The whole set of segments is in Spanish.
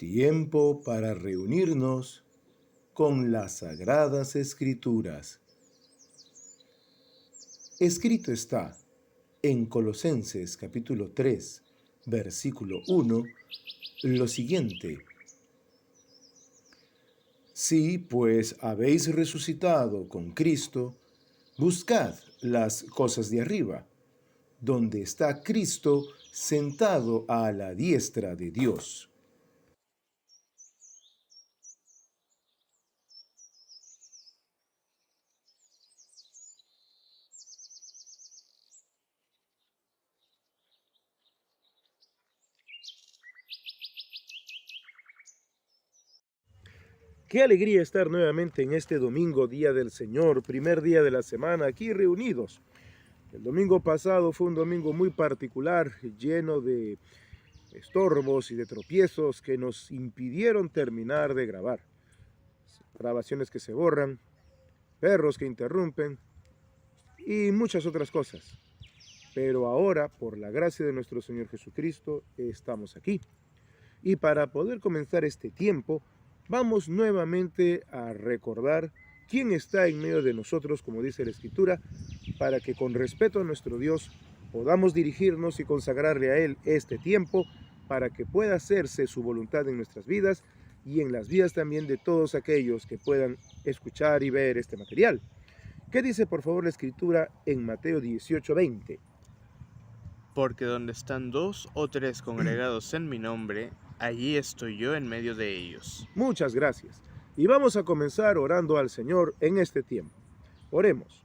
Tiempo para reunirnos con las Sagradas Escrituras. Escrito está en Colosenses capítulo 3, versículo 1, lo siguiente: Si pues habéis resucitado con Cristo, buscad las cosas de arriba, donde está Cristo sentado a la diestra de Dios. Qué alegría estar nuevamente en este domingo, Día del Señor, primer día de la semana, aquí reunidos. El domingo pasado fue un domingo muy particular, lleno de estorbos y de tropiezos que nos impidieron terminar de grabar. Grabaciones que se borran, perros que interrumpen y muchas otras cosas. Pero ahora, por la gracia de nuestro Señor Jesucristo, estamos aquí. Y para poder comenzar este tiempo, vamos nuevamente a recordar quién está en medio de nosotros, como dice la Escritura, para que con respeto a nuestro Dios podamos dirigirnos y consagrarle a Él este tiempo para que pueda hacerse su voluntad en nuestras vidas y en las vidas también de todos aquellos que puedan escuchar y ver este material. ¿Qué dice por favor la Escritura en Mateo 18:20? Porque donde están 2 o 3 congregados en mi nombre, allí estoy yo en medio de ellos. Muchas gracias. Y vamos a comenzar orando al Señor en este tiempo. Oremos.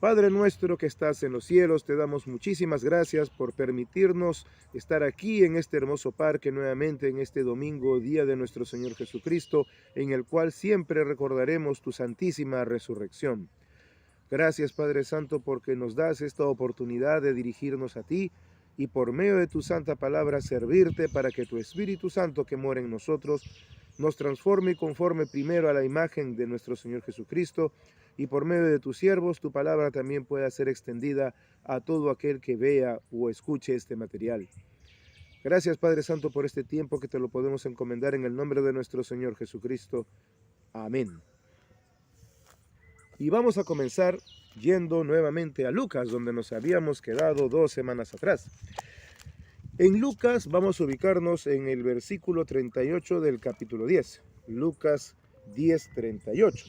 Padre nuestro que estás en los cielos, te damos muchísimas gracias por permitirnos estar aquí en este hermoso parque nuevamente en este domingo, día de nuestro Señor Jesucristo, en el cual siempre recordaremos tu santísima resurrección. Gracias, Padre Santo, porque nos das esta oportunidad de dirigirnos a ti y por medio de tu santa palabra servirte para que tu Espíritu Santo que mora en nosotros nos transforme y conforme primero a la imagen de nuestro Señor Jesucristo, y por medio de tus siervos tu palabra también pueda ser extendida a todo aquel que vea o escuche este material. Gracias, Padre Santo, por este tiempo que te lo podemos encomendar en el nombre de nuestro Señor Jesucristo. Amén. Y vamos a comenzar yendo nuevamente a Lucas, donde nos habíamos quedado 2 semanas atrás. En Lucas vamos a ubicarnos en el versículo 38 del capítulo 10. Lucas 10:38.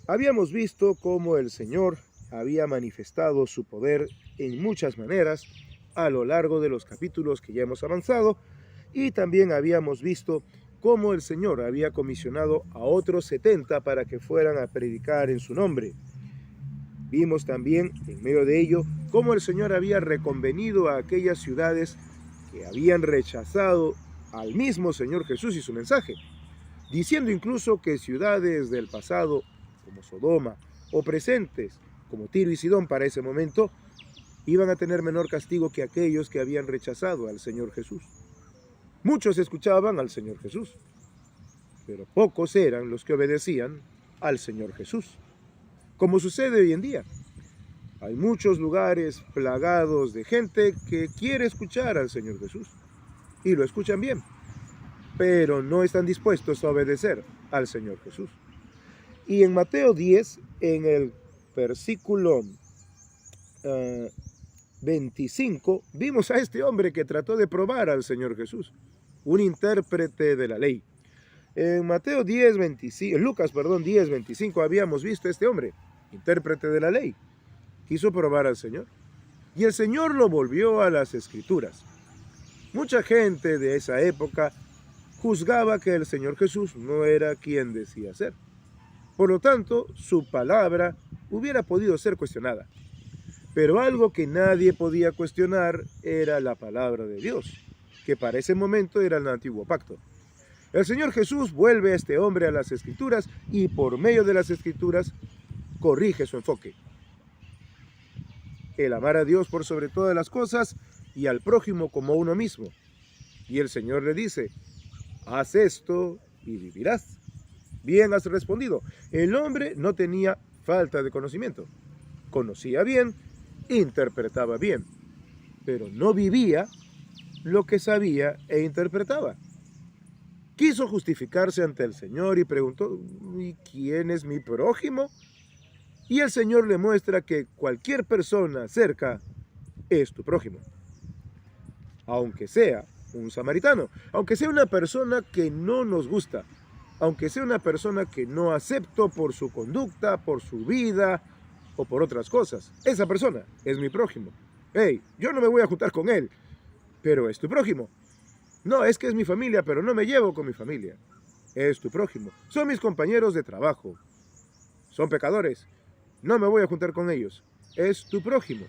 Habíamos visto cómo el Señor había manifestado su poder en muchas maneras a lo largo de los capítulos que ya hemos avanzado, y también habíamos visto cómo el Señor había comisionado a otros 70 para que fueran a predicar en su nombre. Vimos también, en medio de ello, cómo el Señor había reconvenido a aquellas ciudades que habían rechazado al mismo Señor Jesús y su mensaje, diciendo incluso que ciudades del pasado, como Sodoma, o presentes, como Tiro y Sidón para ese momento, iban a tener menor castigo que aquellos que habían rechazado al Señor Jesús. Muchos escuchaban al Señor Jesús, pero pocos eran los que obedecían al Señor Jesús. Como sucede hoy en día, hay muchos lugares plagados de gente que quiere escuchar al Señor Jesús, y lo escuchan bien, pero no están dispuestos a obedecer al Señor Jesús. Y en Mateo 10, en el versículo 25, vimos a este hombre que trató de probar al Señor Jesús, un intérprete de la ley. En Mateo 10:25, Lucas 10:25 habíamos visto a este hombre, intérprete de la ley, quiso probar al Señor, y el Señor lo volvió a las Escrituras. Mucha gente de esa época juzgaba que el Señor Jesús no era quien decía ser. Por lo tanto, su palabra hubiera podido ser cuestionada. Pero algo que nadie podía cuestionar era la palabra de Dios, que para ese momento era el antiguo pacto. El Señor Jesús vuelve a este hombre a las Escrituras y por medio de las Escrituras corrige su enfoque. El amar a Dios por sobre todas las cosas y al prójimo como uno mismo. Y el Señor le dice: haz esto y vivirás. Bien has respondido. El hombre no tenía falta de conocimiento. Conocía bien, interpretaba bien, pero no vivía lo que sabía e interpretaba. quiso justificarse ante el Señor y preguntó, ¿y quién es mi prójimo? Y el Señor le muestra que cualquier persona cerca es tu prójimo, aunque sea un samaritano, aunque sea una persona que no nos gusta, aunque sea una persona que no acepto por su conducta, por su vida o por otras cosas. Esa persona es mi prójimo. Hey, yo no me voy a juntar con él, pero es tu prójimo. No, es que es mi familia, pero no me llevo con mi familia. Es tu prójimo. Son mis compañeros de trabajo. Son pecadores. No me voy a juntar con ellos. Es tu prójimo.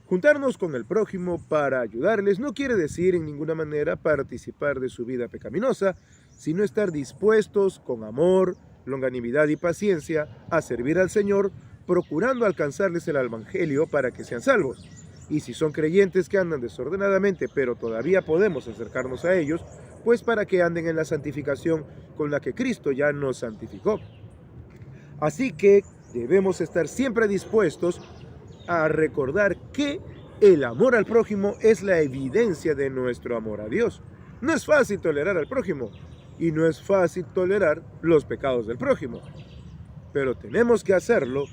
Juntarnos con el prójimo para ayudarles no quiere decir en ninguna manera participar de su vida pecaminosa, sino estar dispuestos con amor, longanimidad y paciencia a servir al Señor, procurando alcanzarles el evangelio para que sean salvos. Y si son creyentes que andan desordenadamente, pero todavía podemos acercarnos a ellos, pues para que anden en la santificación con la que Cristo ya nos santificó. Así que debemos estar siempre dispuestos a recordar que el amor al prójimo es la evidencia de nuestro amor a Dios. No es fácil tolerar al prójimo y no es fácil tolerar los pecados del prójimo, pero tenemos que hacerlo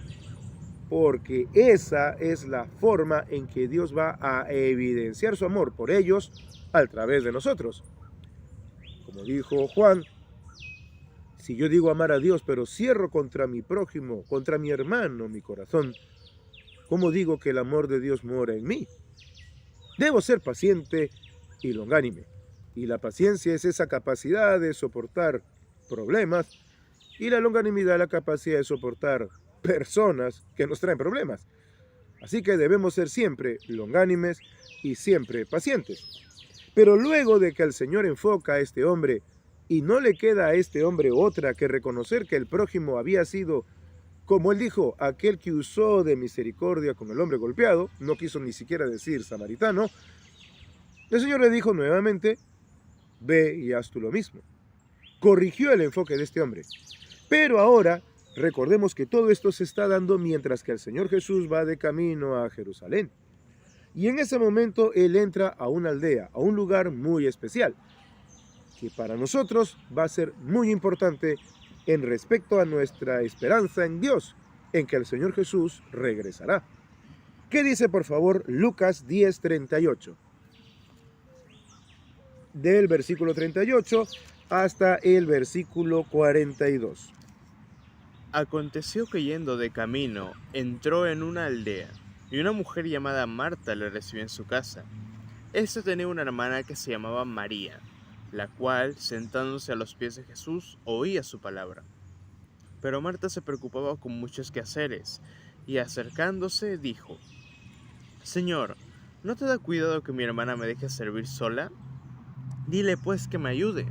porque esa es la forma en que Dios va a evidenciar su amor por ellos a través de nosotros. Como dijo Juan, si yo digo amar a Dios, pero cierro contra mi prójimo, contra mi hermano, mi corazón, ¿cómo digo que el amor de Dios mora en mí? Debo ser paciente y longánime. Y la paciencia es esa capacidad de soportar problemas, y la longanimidad la capacidad de soportar personas que nos traen problemas. Así que debemos ser siempre longánimes y siempre pacientes. Pero luego de que el Señor enfoca a este hombre, y no le queda a este hombre otra que reconocer que el prójimo había sido, como él dijo, aquel que usó de misericordia con el hombre golpeado, no quiso ni siquiera decir samaritano, el Señor le dijo nuevamente, ve y haz tú lo mismo. Corrigió el enfoque de este hombre. Pero ahora, recordemos que todo esto se está dando mientras que el Señor Jesús va de camino a Jerusalén. Y en ese momento Él entra a una aldea, a un lugar muy especial, que para nosotros va a ser muy importante en respecto a nuestra esperanza en Dios, en que el Señor Jesús regresará. ¿Qué dice, por favor, Lucas 10:38? Del versículo 38 hasta el versículo 42. Aconteció que yendo de camino, entró en una aldea, y una mujer llamada Marta le recibió en su casa. Esta tenía una hermana que se llamaba María, la cual, sentándose a los pies de Jesús, oía su palabra. Pero Marta se preocupaba con muchos quehaceres, y acercándose dijo, Señor, ¿no te da cuidado que mi hermana me deje servir sola? Dile pues que me ayude.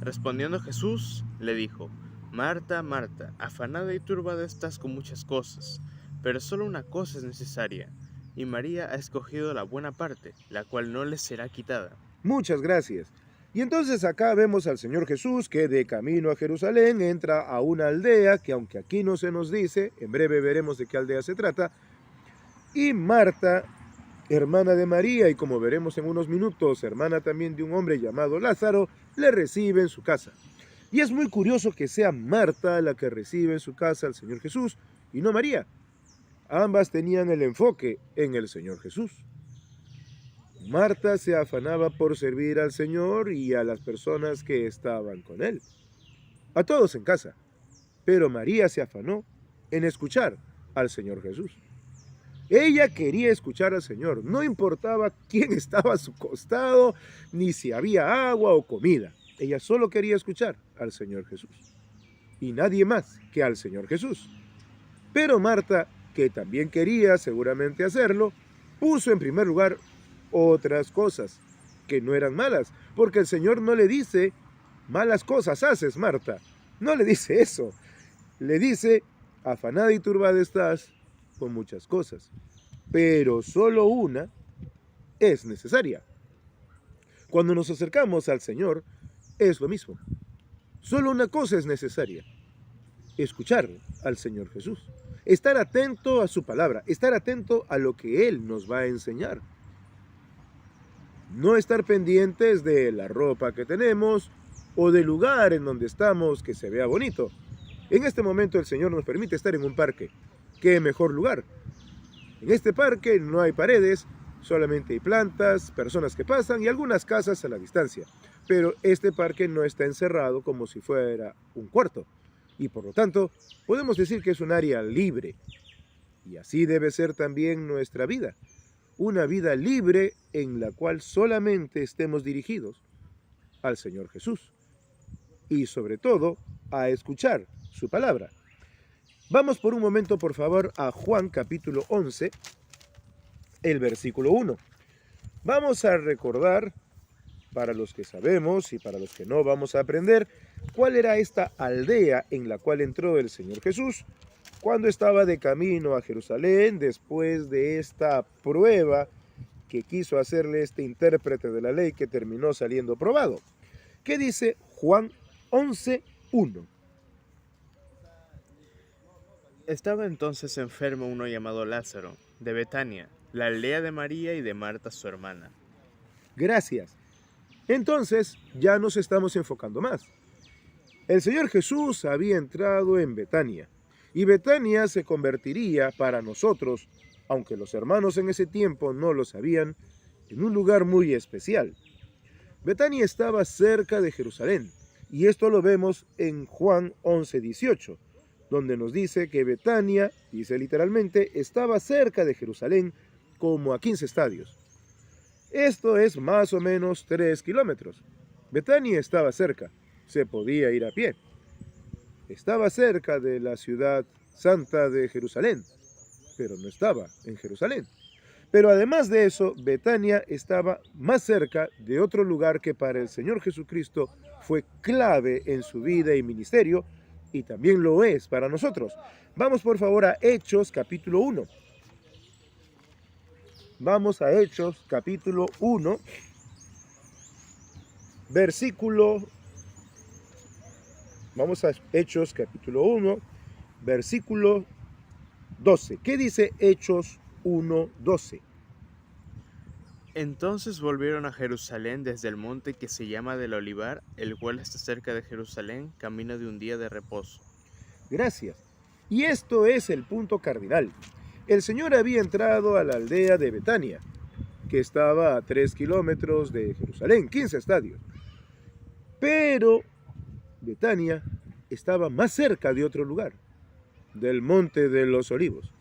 Respondiendo Jesús, le dijo, Marta, Marta, afanada y turbada estás con muchas cosas, pero solo una cosa es necesaria, y María ha escogido la buena parte, la cual no le será quitada. Muchas gracias. Y entonces acá vemos al Señor Jesús que de camino a Jerusalén entra a una aldea que aunque aquí no se nos dice, en breve veremos de qué aldea se trata, y Marta, hermana de María y como veremos en unos minutos, hermana también de un hombre llamado Lázaro, le recibe en su casa. Y es muy curioso que sea Marta la que recibe en su casa al Señor Jesús y no María. Ambas tenían el enfoque en el Señor Jesús. Marta se afanaba por servir al Señor y a las personas que estaban con él, a todos en casa. Pero María se afanó en escuchar al Señor Jesús. Ella quería escuchar al Señor, no importaba quién estaba a su costado, ni si había agua o comida. Ella solo quería escuchar al Señor Jesús. Y nadie más que al Señor Jesús. Pero Marta, que también quería seguramente hacerlo, puso en primer lugar otras cosas que no eran malas, porque el Señor no le dice, malas cosas haces, Marta. No le dice eso. Le dice, afanada y turbada estás con muchas cosas, pero solo una es necesaria. Cuando nos acercamos al Señor, es lo mismo. Solo una cosa es necesaria: escuchar al Señor Jesús, estar atento a su palabra, estar atento a lo que Él nos va a enseñar. No estar pendientes de la ropa que tenemos, o del lugar en donde estamos que se vea bonito. En este momento el Señor nos permite estar en un parque. ¿Qué mejor lugar? En este parque no hay paredes, solamente hay plantas, personas que pasan y algunas casas a la distancia. Pero este parque no está encerrado como si fuera un cuarto. Y por lo tanto, podemos decir que es un área libre. Y así debe ser también nuestra vida. Una vida libre en la cual solamente estemos dirigidos al Señor Jesús. Y sobre todo, a escuchar su palabra. Vamos por un momento, por favor, a Juan capítulo 11, el versículo 1. Vamos a recordar, para los que sabemos y para los que no, vamos a aprender cuál era esta aldea en la cual entró el Señor Jesús cuando estaba de camino a Jerusalén después de esta prueba que quiso hacerle este intérprete de la ley que terminó saliendo probado. ¿Qué dice Juan 11, 1? Estaba entonces enfermo uno llamado Lázaro, de Betania, la aldea de María y de Marta su hermana. Gracias. Entonces ya nos estamos enfocando más. El Señor Jesús había entrado en Betania, y Betania se convertiría para nosotros, aunque los hermanos en ese tiempo no lo sabían, en un lugar muy especial. Betania estaba cerca de Jerusalén, y esto lo vemos en Juan 11:18, donde nos dice que Betania, dice literalmente, estaba cerca de Jerusalén como a 15 estadios. Esto es más o menos 3 kilómetros. Betania estaba cerca, se podía ir a pie. Estaba cerca de la ciudad santa de Jerusalén, pero no estaba en Jerusalén. Pero además de eso, Betania estaba más cerca de otro lugar que para el Señor Jesucristo fue clave en su vida y ministerio, y también lo es para nosotros. Vamos por favor a Hechos capítulo 1. Vamos a Hechos capítulo 1, Vamos a Hechos capítulo 1, versículo 12. ¿Qué dice Hechos 1:12? Entonces volvieron a Jerusalén desde el monte que se llama del Olivar, el cual está cerca de Jerusalén, camino de un día de reposo. Gracias. Y esto es el punto cardinal. El Señor había entrado a la aldea de Betania, que estaba a 3 kilómetros de Jerusalén, 15 estadios. Pero Betania estaba más cerca de otro lugar, del Monte de los Olivos.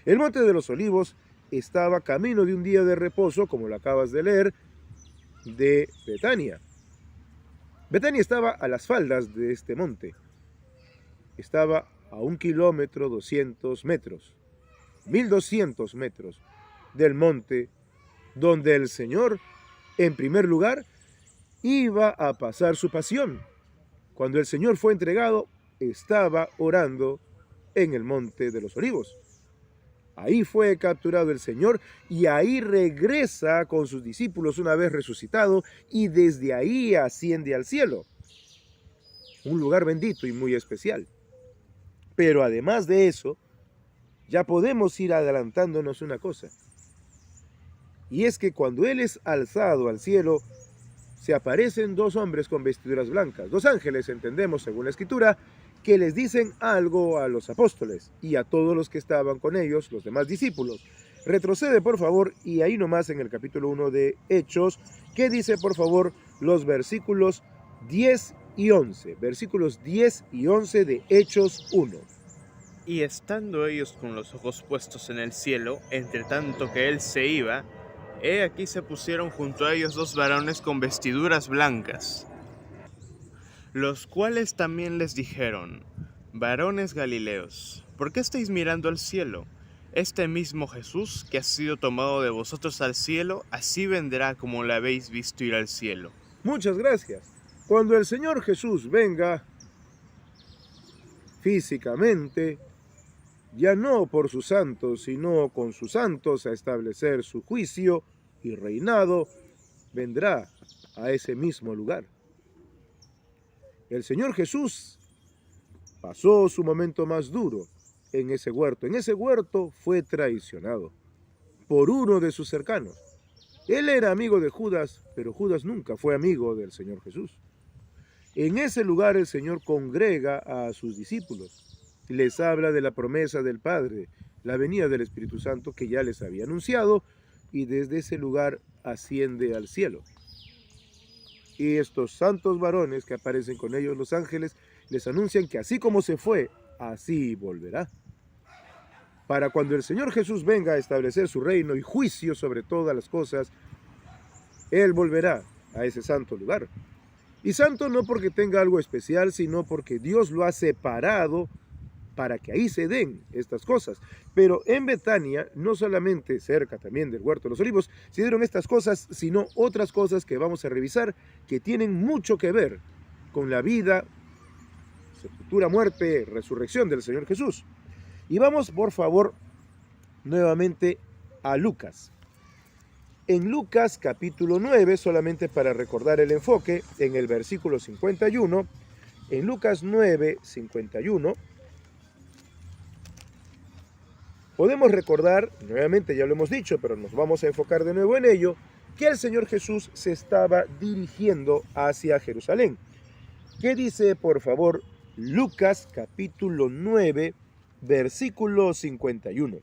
El Monte de los Olivos estaba camino de un día de reposo, como lo acabas de leer, de Betania. Betania estaba a las faldas de este monte. Estaba a 1 kilómetro 200 metros, 1200 metros del monte donde el Señor, en primer lugar, iba a pasar su pasión. Cuando el Señor fue entregado, estaba orando en el Monte de los Olivos. Ahí fue capturado el Señor y ahí regresa con sus discípulos una vez resucitado y desde ahí asciende al cielo. Un lugar bendito y muy especial. Pero además de eso, ya podemos ir adelantándonos una cosa. Y es que cuando Él es alzado al cielo, se aparecen 2 hombres con vestiduras blancas, 2 ángeles, entendemos según la Escritura, que les dicen algo a los apóstoles y a todos los que estaban con ellos, los demás discípulos. Retrocede, por favor, y ahí nomás en el capítulo 1 de Hechos, que dice, por favor, los versículos 10 y 11. Versículos 10 y 11 de Hechos 1. Y estando ellos con los ojos puestos en el cielo, entre tanto que él se iba, he aquí se pusieron junto a ellos 2 varones con vestiduras blancas, los cuales también les dijeron: varones Galileos, ¿por qué estáis mirando al cielo? Este mismo Jesús, que ha sido tomado de vosotros al cielo, así vendrá como le habéis visto ir al cielo. Muchas gracias. Cuando el Señor Jesús venga físicamente, ya no por sus santos, sino con sus santos a establecer su juicio y reinado, vendrá a ese mismo lugar. El Señor Jesús pasó su momento más duro en ese huerto. En ese huerto fue traicionado por uno de sus cercanos. Él era amigo de Judas, pero Judas nunca fue amigo del Señor Jesús. En ese lugar el Señor congrega a sus discípulos. Les habla de la promesa del Padre, la venida del Espíritu Santo que ya les había anunciado, y desde ese lugar asciende al cielo. Y estos santos varones que aparecen con ellos los ángeles les anuncian que así como se fue, así volverá. Para cuando el Señor Jesús venga a establecer su reino y juicio sobre todas las cosas, Él volverá a ese santo lugar. Y santo no porque tenga algo especial, sino porque Dios lo ha separado para que ahí se den estas cosas. Pero en Betania, no solamente cerca también del Huerto de los Olivos, se dieron estas cosas, sino otras cosas que vamos a revisar que tienen mucho que ver con la vida, sepultura, muerte, resurrección del Señor Jesús. Y vamos, por favor, nuevamente a Lucas. En Lucas capítulo 9, solamente para recordar el enfoque, en el versículo 51, en Lucas 9, 51, podemos recordar, nuevamente ya lo hemos dicho, pero nos vamos a enfocar de nuevo en ello, que el Señor Jesús se estaba dirigiendo hacia Jerusalén. ¿Qué dice, por favor, Lucas capítulo 9, versículo 51?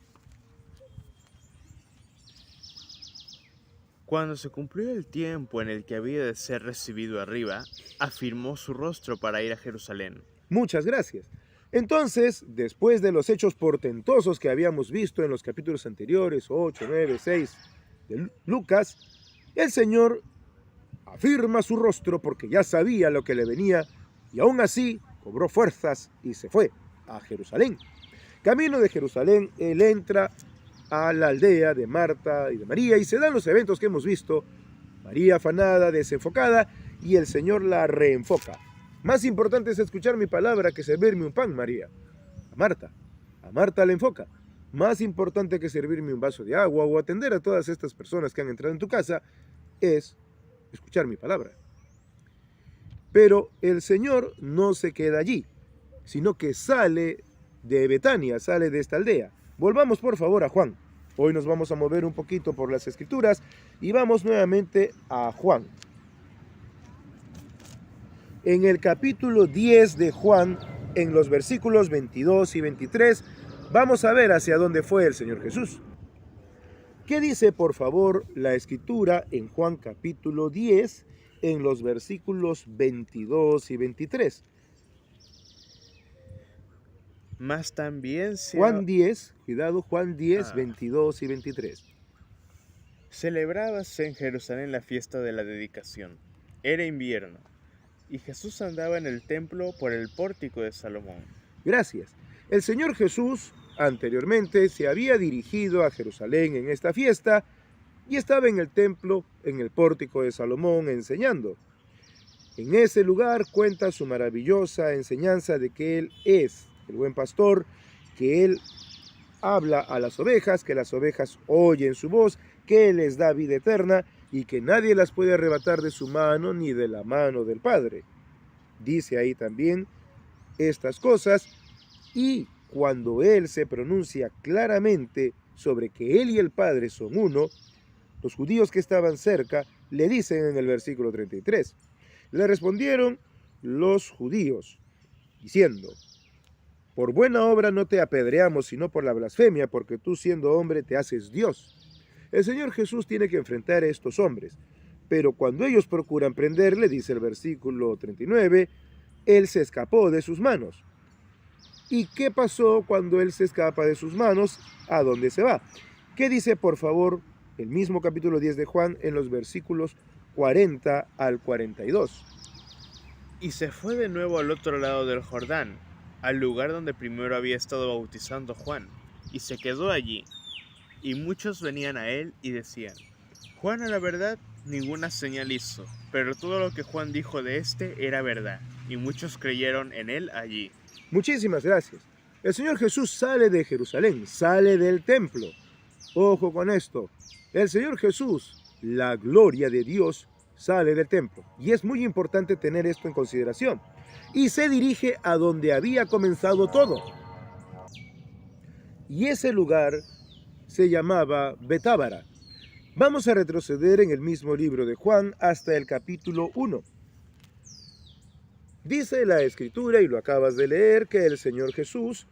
Cuando se cumplió el tiempo en el que había de ser recibido arriba, afirmó su rostro para ir a Jerusalén. Muchas gracias. Entonces, después de los hechos portentosos que habíamos visto en los capítulos anteriores, 8, 9, 6 de Lucas, el Señor afirma su rostro porque ya sabía lo que le venía y aún así cobró fuerzas y se fue a Jerusalén. Camino de Jerusalén, Él entra a la aldea de Marta y de María y se dan los eventos que hemos visto. María afanada, desenfocada, y el Señor la reenfoca. Más importante es escuchar mi palabra que servirme un pan, María. A Marta la enfoca. Más importante que servirme un vaso de agua o atender a todas estas personas que han entrado en tu casa es escuchar mi palabra. Pero el Señor no se queda allí, sino que sale de Betania, sale de esta aldea. Volvamos por favor a Juan. Hoy nos vamos a mover un poquito por las Escrituras y vamos nuevamente a Juan. En el capítulo 10 de Juan, en los versículos 22 y 23, vamos a ver hacia dónde fue el Señor Jesús. ¿Qué dice, por favor, la Escritura en Juan capítulo 10, en los versículos 22 y 23? Mas también Juan 10, cuidado, Juan 10, 22 y 23. Celebrábase en Jerusalén la fiesta de la dedicación. Era invierno, y Jesús andaba en el templo por el pórtico de Salomón. Gracias. El Señor Jesús anteriormente se había dirigido a Jerusalén en esta fiesta y estaba en el templo, en el pórtico de Salomón, enseñando. En ese lugar cuenta su maravillosa enseñanza de que Él es el buen pastor, que Él habla a las ovejas, que las ovejas oyen su voz, que Él les da vida eterna y que nadie las puede arrebatar de su mano ni de la mano del Padre. Dice ahí también estas cosas, y cuando Él se pronuncia claramente sobre que Él y el Padre son uno, los judíos que estaban cerca le dicen en el versículo 33, le respondieron los judíos, diciendo, por buena obra no te apedreamos, sino por la blasfemia, porque tú siendo hombre te haces Dios. El Señor Jesús tiene que enfrentar a estos hombres, pero cuando ellos procuran prenderle, dice el versículo 39, Él se escapó de sus manos. ¿Y qué pasó cuando Él se escapa de sus manos? ¿A dónde se va? ¿Qué dice, por favor, el mismo capítulo 10 de Juan en los versículos 40 al 42? Y se fue de nuevo al otro lado del Jordán, al lugar donde primero había estado bautizando Juan, y se quedó allí. Y muchos venían a él y decían, Juan a la verdad ninguna señal hizo, pero todo lo que Juan dijo de éste era verdad, y muchos creyeron en él allí. Muchísimas gracias. El Señor Jesús sale de Jerusalén, sale del templo. Ojo con esto. El Señor Jesús, la gloria de Dios, sale del templo. Y es muy importante tener esto en consideración. Y se dirige a donde había comenzado todo. Y ese lugar se llamaba Betábara. Vamos a retroceder en el mismo libro de Juan hasta el capítulo 1. Dice la Escritura, y lo acabas de leer, que el Señor Jesús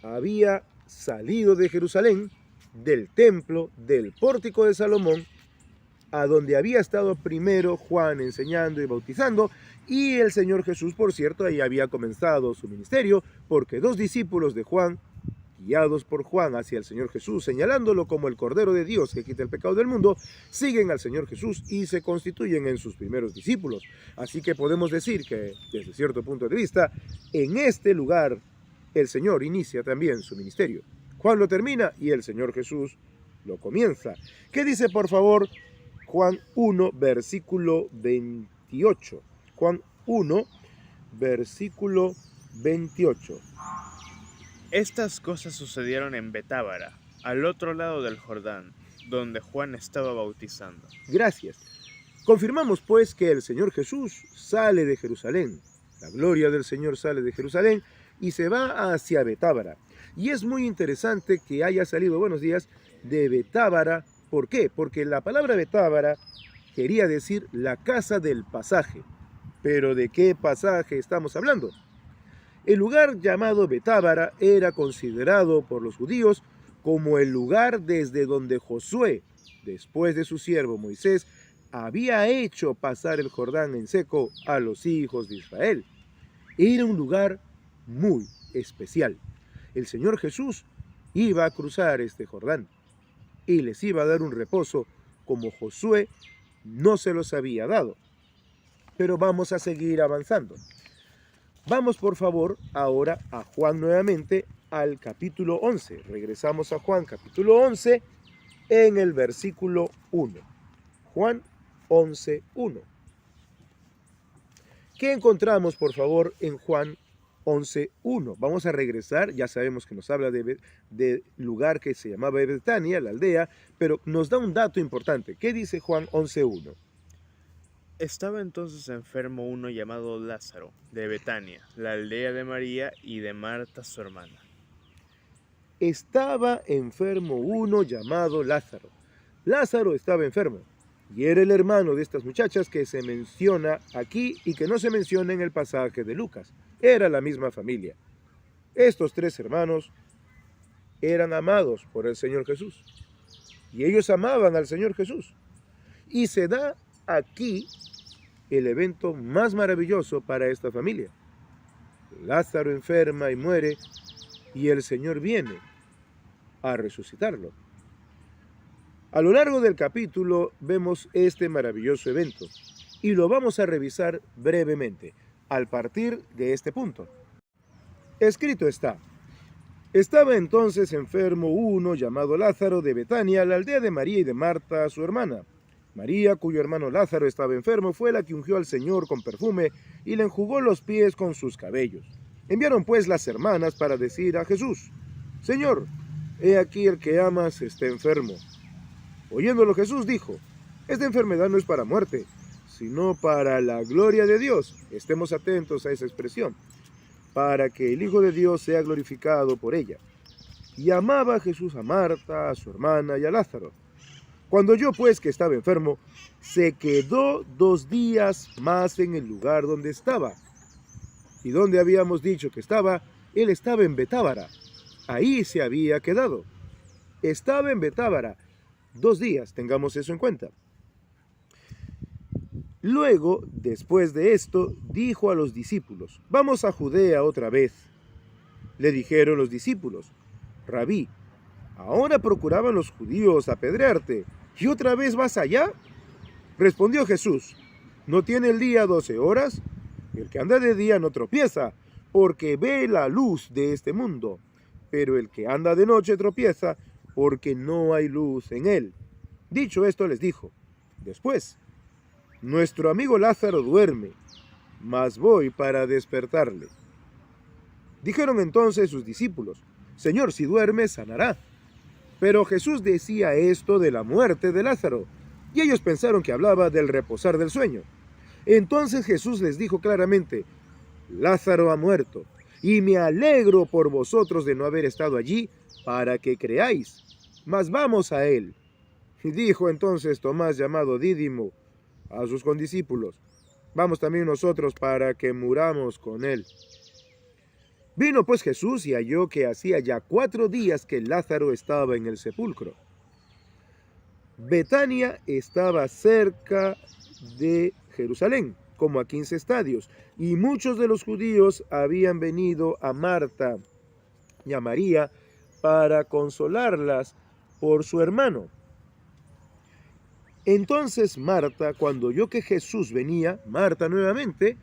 había salido de Jerusalén, del templo, del pórtico de Salomón, a donde había estado primero Juan enseñando y bautizando, y el Señor Jesús, por cierto, ahí había comenzado su ministerio, porque 2 discípulos de Juan, guiados por Juan hacia el Señor Jesús, señalándolo como el Cordero de Dios que quita el pecado del mundo, siguen al Señor Jesús y se constituyen en sus primeros discípulos. Así que podemos decir que, desde cierto punto de vista, en este lugar el Señor inicia también su ministerio. Juan lo termina y el Señor Jesús lo comienza. ¿Qué dice, por favor, Juan 1, versículo 28? Juan 1, versículo 28. Estas cosas sucedieron en Betábara, al otro lado del Jordán, donde Juan estaba bautizando. Gracias. Confirmamos pues que el Señor Jesús sale de Jerusalén. La gloria del Señor sale de Jerusalén y se va hacia Betábara. Y es muy interesante que haya salido, buenos días, de Betábara. ¿Por qué? Porque la palabra Betábara quería decir la casa del pasaje. ¿Pero de qué pasaje estamos hablando? El lugar llamado Betábara era considerado por los judíos como el lugar desde donde Josué, después de su siervo Moisés, había hecho pasar el Jordán en seco a los hijos de Israel. Era un lugar muy especial. El Señor Jesús iba a cruzar este Jordán y les iba a dar un reposo como Josué no se los había dado. Pero vamos a seguir avanzando. Vamos por favor ahora a Juan nuevamente, al capítulo 11. Regresamos a Juan capítulo 11 en el versículo 1. Juan 11, 1. ¿Qué encontramos por favor en Juan 11, 1? Vamos a regresar, ya sabemos que nos habla de lugar que se llamaba Betania, la aldea, pero nos da un dato importante. ¿Qué dice Juan 11, 1? Estaba entonces enfermo uno llamado Lázaro, de Betania, la aldea de María y de Marta su hermana. Estaba enfermo uno llamado Lázaro. Lázaro estaba enfermo y era el hermano de estas muchachas que se menciona aquí y que no se menciona en el pasaje de Lucas. Era la misma familia. Estos 3 hermanos eran amados por el Señor Jesús y ellos amaban al Señor Jesús. Y se da aquí el evento más maravilloso para esta familia. Lázaro enferma y muere y el Señor viene a resucitarlo. A lo largo del capítulo vemos este maravilloso evento y lo vamos a revisar brevemente al partir de este punto. Escrito está: estaba entonces enfermo uno llamado Lázaro de Betania, la aldea de María y de Marta su hermana. María, cuyo hermano Lázaro estaba enfermo, fue la que ungió al Señor con perfume y le enjugó los pies con sus cabellos. Enviaron pues las hermanas para decir a Jesús: Señor, he aquí el que amas está enfermo. Oyéndolo Jesús dijo: esta enfermedad no es para muerte, sino para la gloria de Dios. Estemos atentos a esa expresión. Para que el Hijo de Dios sea glorificado por ella. Y amaba a Jesús a Marta, a su hermana y a Lázaro. Cuando oyó pues que estaba enfermo, se quedó 2 días más en el lugar donde estaba. Y donde habíamos dicho que estaba, él estaba en Betábara. Ahí se había quedado. Estaba en Betábara 2 días, tengamos eso en cuenta. Luego, después de esto, dijo a los discípulos: vamos a Judea otra vez. Le dijeron los discípulos: Rabí, ahora procuraban los judíos apedrearte, ¿y otra vez vas allá? Respondió Jesús: ¿no tiene el día 12 horas? El que anda de día no tropieza, porque ve la luz de este mundo. Pero el que anda de noche tropieza, porque no hay luz en él. Dicho esto les dijo: después, nuestro amigo Lázaro duerme, mas voy para despertarle. Dijeron entonces sus discípulos: Señor, si duerme, sanará. Pero Jesús decía esto de la muerte de Lázaro, y ellos pensaron que hablaba del reposar del sueño. Entonces Jesús les dijo claramente: Lázaro ha muerto, y me alegro por vosotros de no haber estado allí, para que creáis. Mas vamos a él. Y dijo entonces Tomás, llamado Dídimo, a sus condiscípulos: Vamos también nosotros para que muramos con él. Vino pues Jesús y halló que hacía ya 4 días que Lázaro estaba en el sepulcro. Betania estaba cerca de Jerusalén, como a 15 estadios, y muchos de los judíos habían venido a Marta y a María para consolarlas por su hermano. Entonces Marta, cuando oyó que Jesús venía, Marta nuevamente,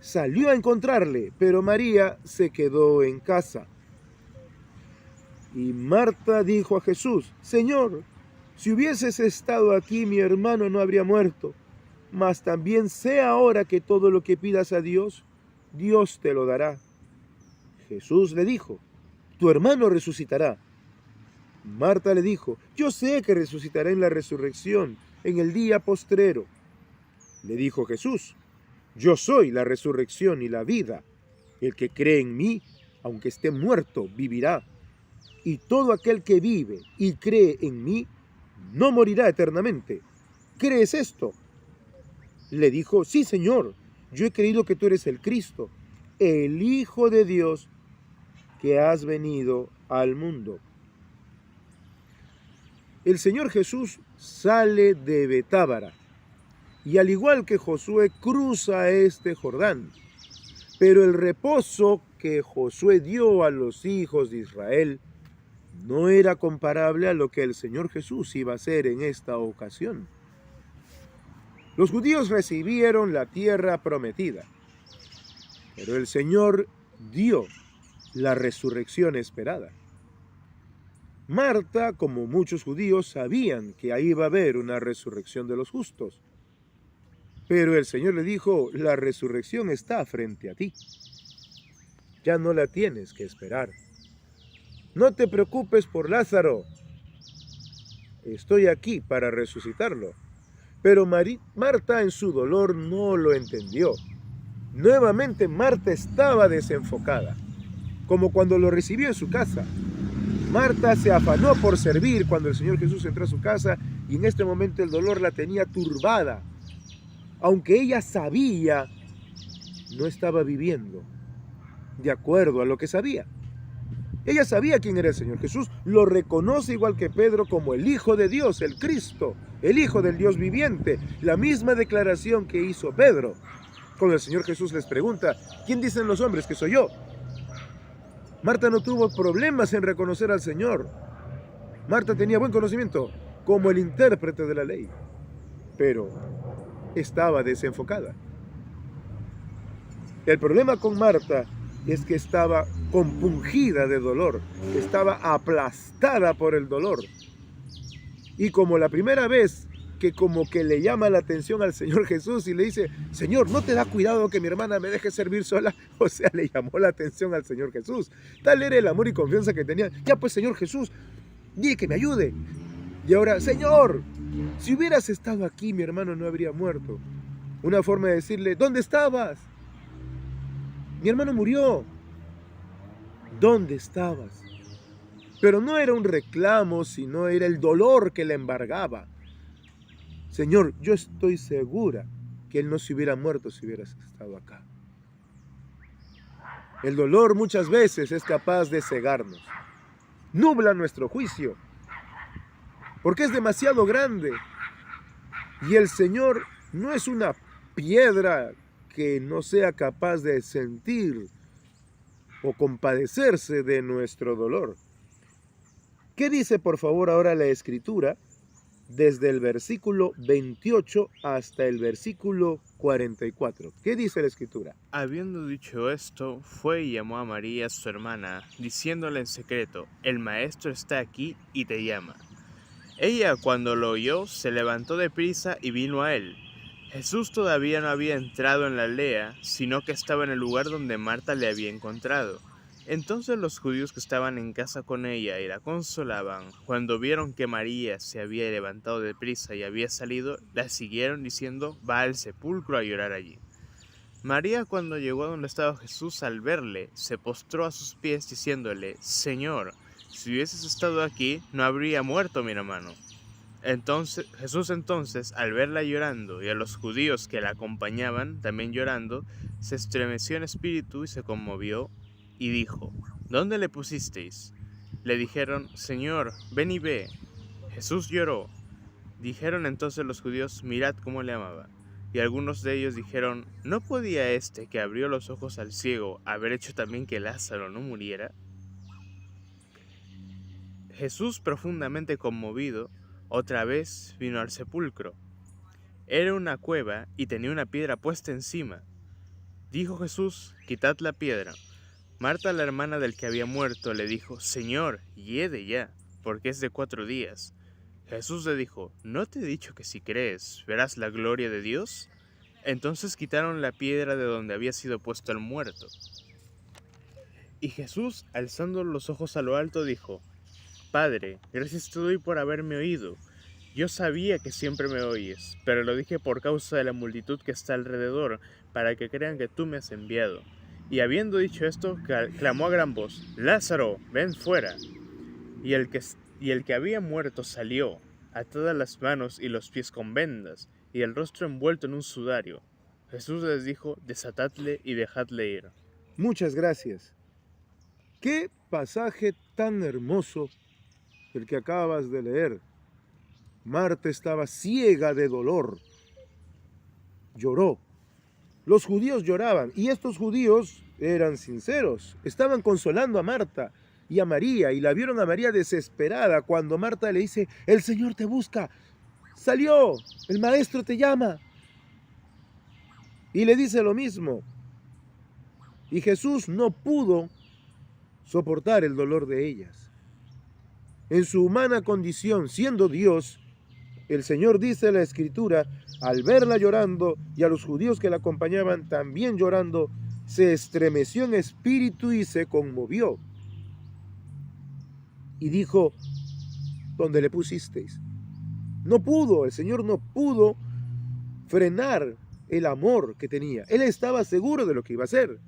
salió a encontrarle, pero María se quedó en casa. Y Marta dijo a Jesús: Señor, si hubieses estado aquí, mi hermano no habría muerto. Mas también sé ahora que todo lo que pidas a Dios, Dios te lo dará. Jesús le dijo: Tu hermano resucitará. Marta le dijo: Yo sé que resucitará en la resurrección, en el día postrero. Le dijo Jesús: Yo soy la resurrección y la vida. El que cree en mí, aunque esté muerto, vivirá. Y todo aquel que vive y cree en mí, no morirá eternamente. ¿Crees esto? Le dijo: Sí, Señor, yo he creído que tú eres el Cristo, el Hijo de Dios, que has venido al mundo. El Señor Jesús sale de Betábara y, al igual que Josué, cruza este Jordán. Pero el reposo que Josué dio a los hijos de Israel no era comparable a lo que el Señor Jesús iba a hacer en esta ocasión. Los judíos recibieron la tierra prometida, pero el Señor dio la resurrección esperada. Marta, como muchos judíos, sabían que ahí iba a haber una resurrección de los justos. Pero el Señor le dijo: la resurrección está frente a ti. Ya no la tienes que esperar. No te preocupes por Lázaro. Estoy aquí para resucitarlo. Pero Marta en su dolor no lo entendió. Nuevamente Marta estaba desenfocada, como cuando lo recibió en su casa. Marta se afanó por servir cuando el Señor Jesús entró a su casa, y en este momento el dolor la tenía turbada. Aunque ella sabía, no estaba viviendo de acuerdo a lo que sabía. Ella sabía quién era el Señor Jesús, lo reconoce igual que Pedro como el Hijo de Dios, el Cristo, el Hijo del Dios viviente. La misma declaración que hizo Pedro cuando el Señor Jesús les pregunta: ¿quién dicen los hombres que soy yo? Marta no tuvo problemas en reconocer al Señor. Marta tenía buen conocimiento como el intérprete de la ley, pero estaba desenfocada. El problema con Marta es que estaba compungida de dolor, estaba aplastada por el dolor. Y como la primera vez que como que le llama la atención al Señor Jesús y le dice: Señor, ¿no te da cuidado que mi hermana me deje servir sola? O sea, le llamó la atención al Señor Jesús. Tal era el amor y confianza que tenía. Ya pues, Señor Jesús, dile que me ayude. Y ahora: Señor, si hubieras estado aquí, mi hermano no habría muerto. Una forma de decirle: ¿dónde estabas? Mi hermano murió. ¿Dónde estabas? Pero no era un reclamo, sino era el dolor que le embargaba. Señor, yo estoy segura que él no se hubiera muerto si hubieras estado acá. El dolor muchas veces es capaz de cegarnos, nubla nuestro juicio, porque es demasiado grande. Y el Señor no es una piedra que no sea capaz de sentir o compadecerse de nuestro dolor. ¿Qué dice, por favor, ahora la Escritura? Desde el versículo 28 hasta el versículo 44. ¿Qué dice la Escritura? Habiendo dicho esto, fue y llamó a María, su hermana, diciéndole en secreto: el maestro está aquí y te llama. Ella, cuando lo oyó, se levantó de prisa y vino a él. Jesús todavía no había entrado en la aldea, sino que estaba en el lugar donde Marta le había encontrado. Entonces los judíos que estaban en casa con ella y la consolaban, cuando vieron que María se había levantado de prisa y había salido, la siguieron diciendo: va al sepulcro a llorar allí. María, cuando llegó a donde estaba Jesús, al verle, se postró a sus pies diciéndole: Señor, si hubieses estado aquí, no habría muerto mi hermano. Jesús entonces, al verla llorando y a los judíos que la acompañaban también llorando, se estremeció en espíritu y se conmovió y dijo: ¿Dónde le pusisteis? Le dijeron: Señor, ven y ve. Jesús lloró. Dijeron entonces los judíos: Mirad cómo le amaba. Y algunos de ellos dijeron: ¿No podía este que abrió los ojos al ciego haber hecho también que Lázaro no muriera? Jesús, profundamente conmovido, otra vez vino al sepulcro. Era una cueva y tenía una piedra puesta encima. Dijo Jesús: Quitad la piedra. Marta, la hermana del que había muerto, le dijo: Señor, hiede ya, porque es de 4 días. Jesús le dijo: ¿No te he dicho que si crees, verás la gloria de Dios? Entonces quitaron la piedra de donde había sido puesto el muerto. Y Jesús, alzando los ojos a lo alto, dijo: Padre, gracias te doy por haberme oído. Yo sabía que siempre me oyes, pero lo dije por causa de la multitud que está alrededor, para que crean que tú me has enviado. Y habiendo dicho esto, clamó a gran voz: Lázaro, ven fuera. Y el que había muerto salió, atadas las manos y los pies con vendas, y el rostro envuelto en un sudario. Jesús les dijo: Desatadle y dejadle ir. Muchas gracias. Qué pasaje tan hermoso el que acabas de leer. Marta estaba ciega de dolor. Lloró. Los judíos lloraban y estos judíos eran sinceros. Estaban consolando a Marta y a María y la vieron a María desesperada cuando Marta le dice: el Señor te busca. Salió, el maestro te llama. Y le dice lo mismo. Y Jesús no pudo soportar el dolor de ellas. En su humana condición, siendo Dios, el Señor, dice la Escritura, al verla llorando y a los judíos que la acompañaban también llorando, se estremeció en espíritu y se conmovió. Y dijo: ¿Dónde le pusisteis? No pudo, el Señor no pudo frenar el amor que tenía. Él estaba seguro de lo que iba a hacer.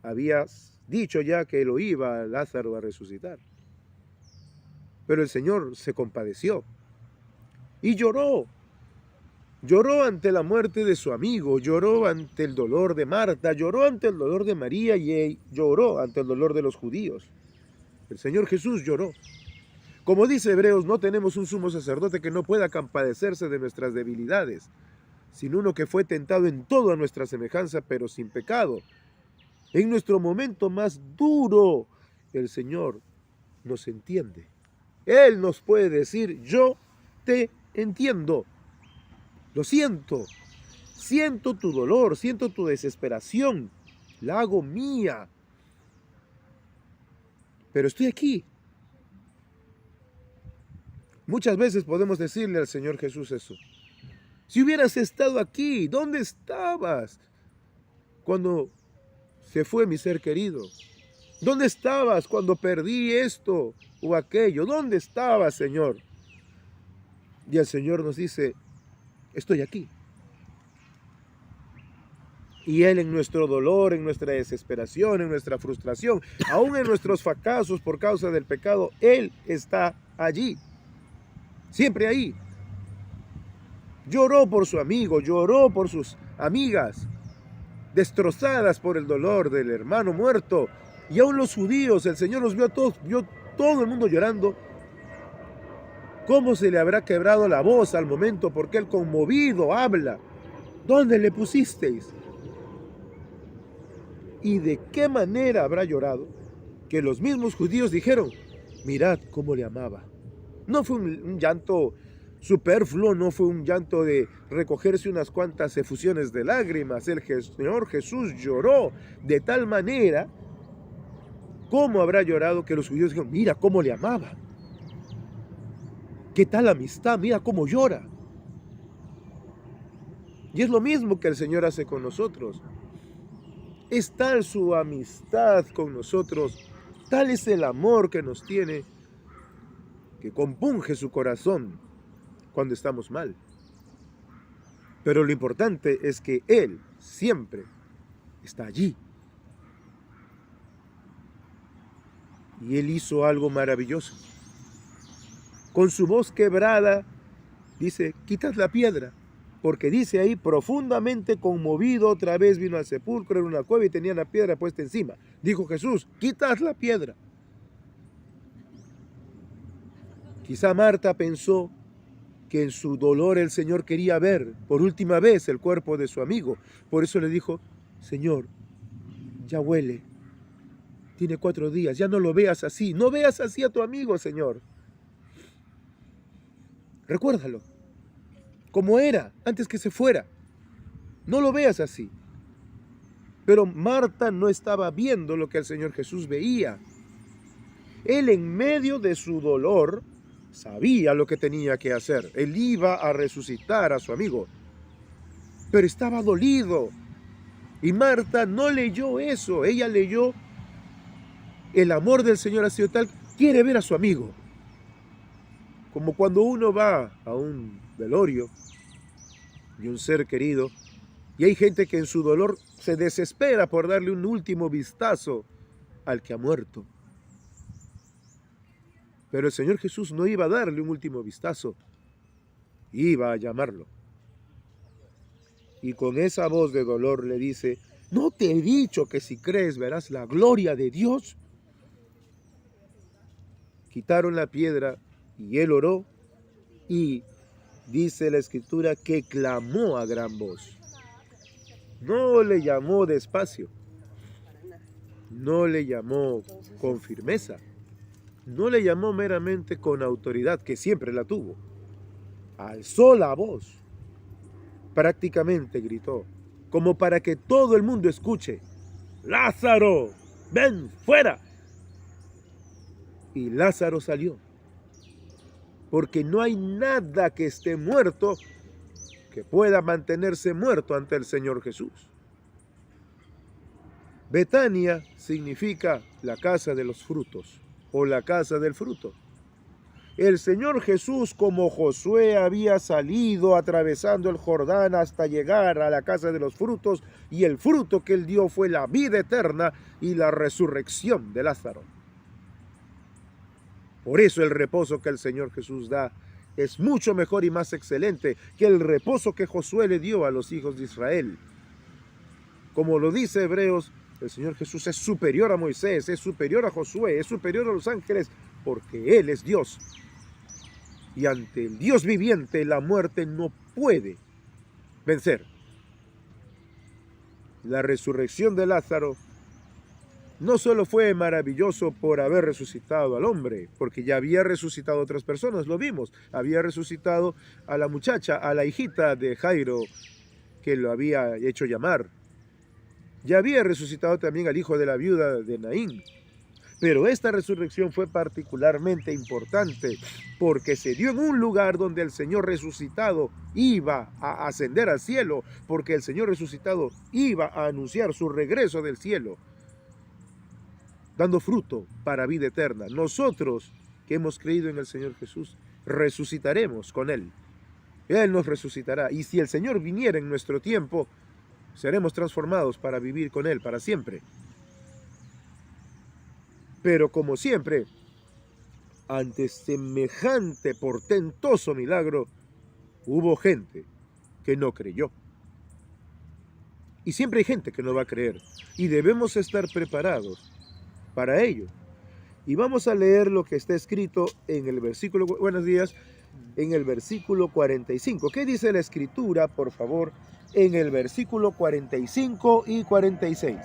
Había dicho ya que lo iba a Lázaro a resucitar. Pero el Señor se compadeció y lloró. Lloró ante la muerte de su amigo, lloró ante el dolor de Marta, lloró ante el dolor de María y lloró ante el dolor de los judíos. El Señor Jesús lloró. Como dice Hebreos, no tenemos un sumo sacerdote que no pueda compadecerse de nuestras debilidades, sino uno que fue tentado en todo a nuestra semejanza, pero sin pecado. En nuestro momento más duro, el Señor nos entiende. Él nos puede decir: yo te entiendo. Lo siento. Siento tu dolor, siento tu desesperación. La hago mía. Pero estoy aquí. Muchas veces podemos decirle al Señor Jesús eso. Si hubieras estado aquí, ¿dónde estabas cuando se fue mi ser querido? ¿Dónde estabas cuando perdí esto o aquello? ¿Dónde estabas, Señor? Y el Señor nos dice: estoy aquí. Y Él, en nuestro dolor, en nuestra desesperación, en nuestra frustración, aún en nuestros fracasos por causa del pecado, Él está allí. Siempre ahí. Lloró por su amigo, lloró por sus amigas, destrozadas por el dolor del hermano muerto. Y aún los judíos, el Señor los vio todo el mundo llorando. ¿Cómo se le habrá quebrado la voz al momento? Porque Él, conmovido, habla: ¿dónde le pusisteis? ¿Y de qué manera habrá llorado? Que los mismos judíos dijeron: mirad cómo le amaba. No fue un llanto superfluo, no fue un llanto de recogerse unas cuantas efusiones de lágrimas. El Señor Jesús lloró de tal manera. ¿Cómo habrá llorado que los judíos dijeron: mira cómo le amaba? ¿Qué tal amistad? Mira cómo llora. Y es lo mismo que el Señor hace con nosotros. Es tal su amistad con nosotros, tal es el amor que nos tiene, que compunge su corazón cuando estamos mal. Pero lo importante es que Él siempre está allí. Y Él hizo algo maravilloso. Con su voz quebrada, dice, quitad la piedra. Porque dice ahí, profundamente conmovido, otra vez vino al sepulcro, en una cueva y tenía la piedra puesta encima. Dijo Jesús, quitad la piedra. Quizá Marta pensó que en su dolor el Señor quería ver por última vez el cuerpo de su amigo. Por eso le dijo, Señor, ya huele, tiene 4 días, ya no lo veas así, no veas así a tu amigo, Señor. Recuérdalo, como era antes que se fuera, no lo veas así. Pero Marta no estaba viendo lo que el Señor Jesús veía. Él en medio de su dolor sabía lo que tenía que hacer. Él iba a resucitar a su amigo, pero estaba dolido. Y Marta no leyó eso, ella leyó el amor del Señor ha sido tal, quiere ver a su amigo. Como cuando uno va a un velorio de un ser querido y hay gente que en su dolor se desespera por darle un último vistazo al que ha muerto. Pero el Señor Jesús no iba a darle un último vistazo, iba a llamarlo. Y con esa voz de dolor le dice, ¿no te he dicho que si crees verás la gloria de Dios? Quitaron la piedra y él oró y dice la Escritura que clamó a gran voz. No le llamó despacio, no le llamó con firmeza, no le llamó meramente con autoridad, que siempre la tuvo. Alzó la voz, prácticamente gritó, como para que todo el mundo escuche, ¡Lázaro, ven fuera! Y Lázaro salió, porque no hay nada que esté muerto que pueda mantenerse muerto ante el Señor Jesús. Betania significa la casa de los frutos o la casa del fruto. El Señor Jesús, como Josué, había salido atravesando el Jordán hasta llegar a la casa de los frutos, y el fruto que él dio fue la vida eterna y la resurrección de Lázaro. Por eso el reposo que el Señor Jesús da es mucho mejor y más excelente que el reposo que Josué le dio a los hijos de Israel. Como lo dice Hebreos, el Señor Jesús es superior a Moisés, es superior a Josué, es superior a los ángeles, porque Él es Dios. Y ante el Dios viviente la muerte no puede vencer. La resurrección de Lázaro no solo fue maravilloso por haber resucitado al hombre, porque ya había resucitado a otras personas, lo vimos. Había resucitado a la muchacha, a la hijita de Jairo, que lo había hecho llamar. Ya había resucitado también al hijo de la viuda de Naín. Pero esta resurrección fue particularmente importante porque se dio en un lugar donde el Señor resucitado iba a ascender al cielo, porque el Señor resucitado iba a anunciar su regreso del cielo, dando fruto para vida eterna. Nosotros que hemos creído en el Señor Jesús, resucitaremos con Él. Él nos resucitará. Y si el Señor viniera en nuestro tiempo, seremos transformados para vivir con Él para siempre. Pero como siempre, ante semejante portentoso milagro, hubo gente que no creyó. Y siempre hay gente que no va a creer. Y debemos estar preparados para ello. Y vamos a leer lo que está escrito en el versículo, buenos días, en el versículo 45. ¿Qué dice la Escritura, por favor, en el versículo 45 y 46?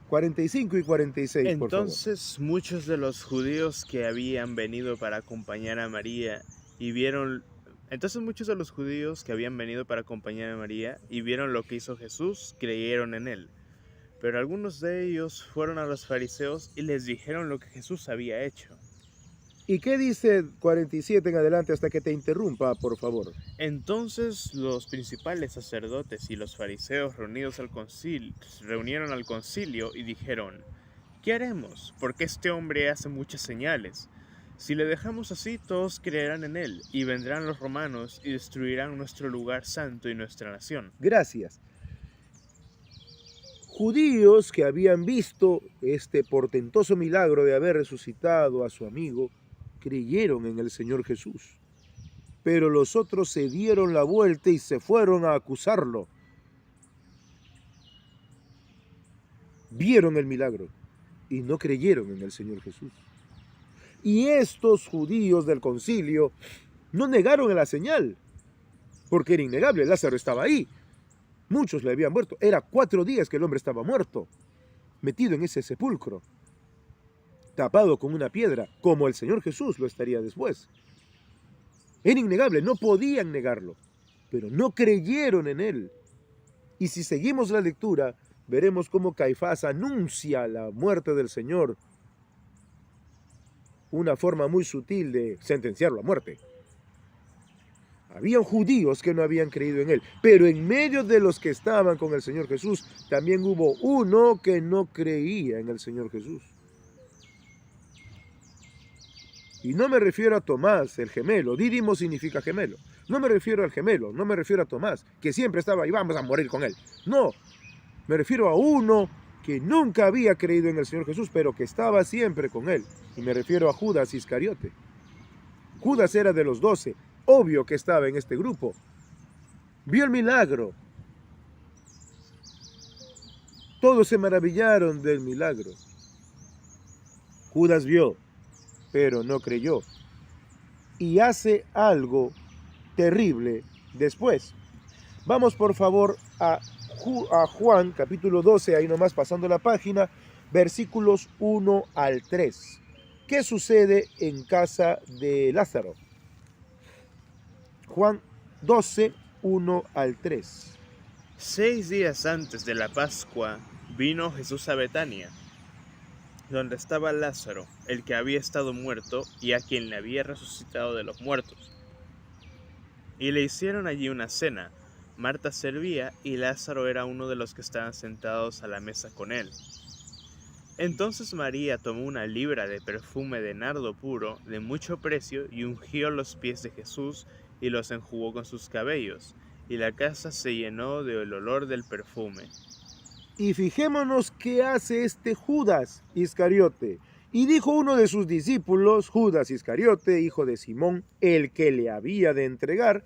45 y 46, por favor. Entonces muchos de los judíos que habían venido para acompañar a María y vieron... muchos de los judíos que habían venido para acompañar a María y vieron lo que hizo Jesús, creyeron en él. Pero algunos de ellos fueron a los fariseos y les dijeron lo que Jesús había hecho. ¿Y qué dice 47 en adelante hasta que te interrumpa, por favor? Entonces los principales sacerdotes y los fariseos reunieron al concilio y dijeron, ¿qué haremos? Porque este hombre hace muchas señales. Si le dejamos así, todos creerán en él, y vendrán los romanos y destruirán nuestro lugar santo y nuestra nación. Gracias. Judíos que habían visto este portentoso milagro de haber resucitado a su amigo, creyeron en el Señor Jesús. Pero los otros se dieron la vuelta y se fueron a acusarlo. Vieron el milagro y no creyeron en el Señor Jesús. Y estos judíos del concilio no negaron la señal, porque era innegable, Lázaro estaba ahí. Muchos le habían muerto. Era 4 días que el hombre estaba muerto, metido en ese sepulcro, tapado con una piedra, como el Señor Jesús lo estaría después. Era innegable, no podían negarlo, pero no creyeron en él. Y si seguimos la lectura, veremos cómo Caifás anuncia la muerte del Señor, una forma muy sutil de sentenciarlo a muerte. Habían judíos que no habían creído en él, pero en medio de los que estaban con el Señor Jesús, también hubo uno que no creía en el Señor Jesús. Y no me refiero a Tomás, el gemelo. Dídimo significa gemelo. No me refiero al gemelo, no me refiero a Tomás, que siempre estaba ahí, vamos a morir con él. No, me refiero a uno que nunca había creído en el Señor Jesús, pero que estaba siempre con él. Y me refiero a Judas Iscariote. Judas era de los 12, obvio que estaba en este grupo. Vio el milagro. Todos se maravillaron del milagro. Judas vio, pero no creyó. Y hace algo terrible después. Vamos por favor a Juan capítulo 12, ahí nomás pasando la página, versículos 1 al 3. ¿Qué sucede en casa de Lázaro? Juan 12, 1 al 3. 6 días antes de la Pascua vino Jesús a Betania, donde estaba Lázaro, el que había estado muerto y a quien le había resucitado de los muertos. Y le hicieron allí una cena. Marta servía y Lázaro era uno de los que estaban sentados a la mesa con él. Entonces María tomó una libra de perfume de nardo puro de mucho precio y ungió los pies de Jesús y los enjugó con sus cabellos, y la casa se llenó del olor del perfume. Y fijémonos qué hace este Judas Iscariote. Y dijo uno de sus discípulos, Judas Iscariote, hijo de Simón, el que le había de entregar,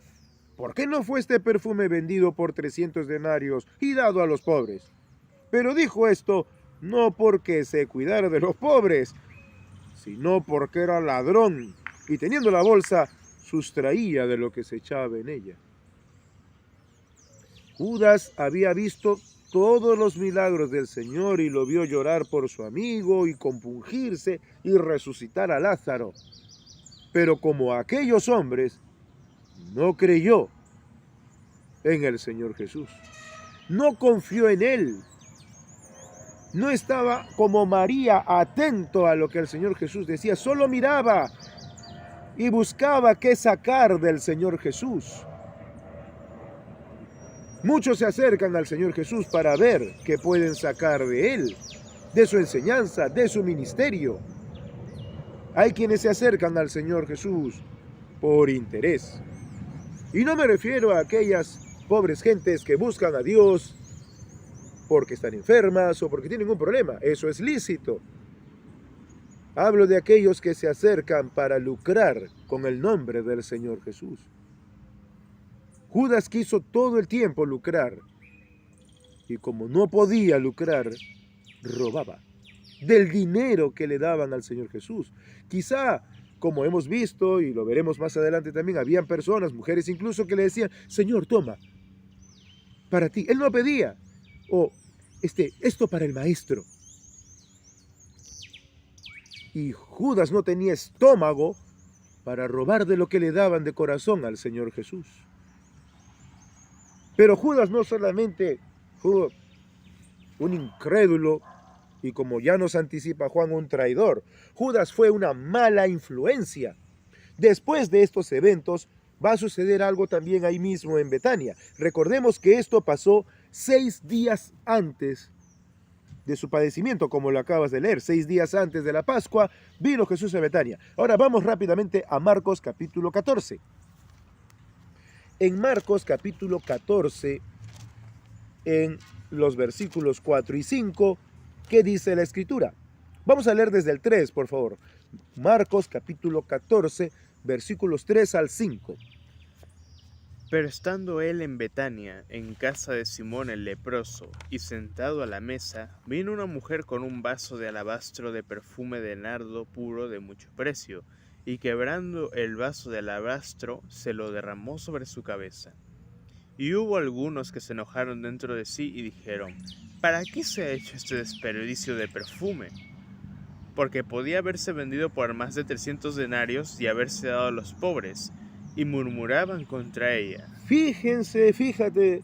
¿por qué no fue este perfume vendido por 300 denarios y dado a los pobres? Pero dijo esto no porque se cuidara de los pobres, sino porque era ladrón y teniendo la bolsa sustraía de lo que se echaba en ella. Judas había visto todos los milagros del Señor y lo vio llorar por su amigo y compungirse y resucitar a Lázaro. Pero como aquellos hombres, no creyó en el Señor Jesús. No confió en él. No estaba como María atento a lo que el Señor Jesús decía. Solo miraba y buscaba qué sacar del Señor Jesús. Muchos se acercan al Señor Jesús para ver qué pueden sacar de él, de su enseñanza, de su ministerio. Hay quienes se acercan al Señor Jesús por interés. Y no me refiero a aquellas pobres gentes que buscan a Dios porque están enfermas o porque tienen un problema. Eso es lícito. Hablo de aquellos que se acercan para lucrar con el nombre del Señor Jesús. Judas quiso todo el tiempo lucrar y como no podía lucrar, robaba del dinero que le daban al Señor Jesús. Quizá, como hemos visto y lo veremos más adelante también, habían personas, mujeres incluso, que le decían, Señor, toma, para ti. Él no pedía, o esto para el maestro. Y Judas no tenía estómago para robar de lo que le daban de corazón al Señor Jesús. Pero Judas no solamente fue un incrédulo y, como ya nos anticipa Juan, un traidor. Judas fue una mala influencia. Después de estos eventos va a suceder algo también ahí mismo en Betania. Recordemos que esto pasó 6 días antes de su padecimiento, como lo acabas de leer. 6 días antes de la Pascua vino Jesús a Betania. Ahora vamos rápidamente a Marcos capítulo 14. En Marcos capítulo 14, en los versículos 4 y 5, ¿qué dice la Escritura? Vamos a leer desde el 3, por favor. Marcos capítulo 14, versículos 3 al 5. Pero estando él en Betania, en casa de Simón el leproso, y sentado a la mesa, vino una mujer con un vaso de alabastro de perfume de nardo puro de mucho precio, y quebrando el vaso de alabastro, se lo derramó sobre su cabeza. Y hubo algunos que se enojaron dentro de sí y dijeron: ¿Para qué se ha hecho este desperdicio de perfume? Porque podía haberse vendido por más de 300 denarios y haberse dado a los pobres, y murmuraban contra ella. Fíjate,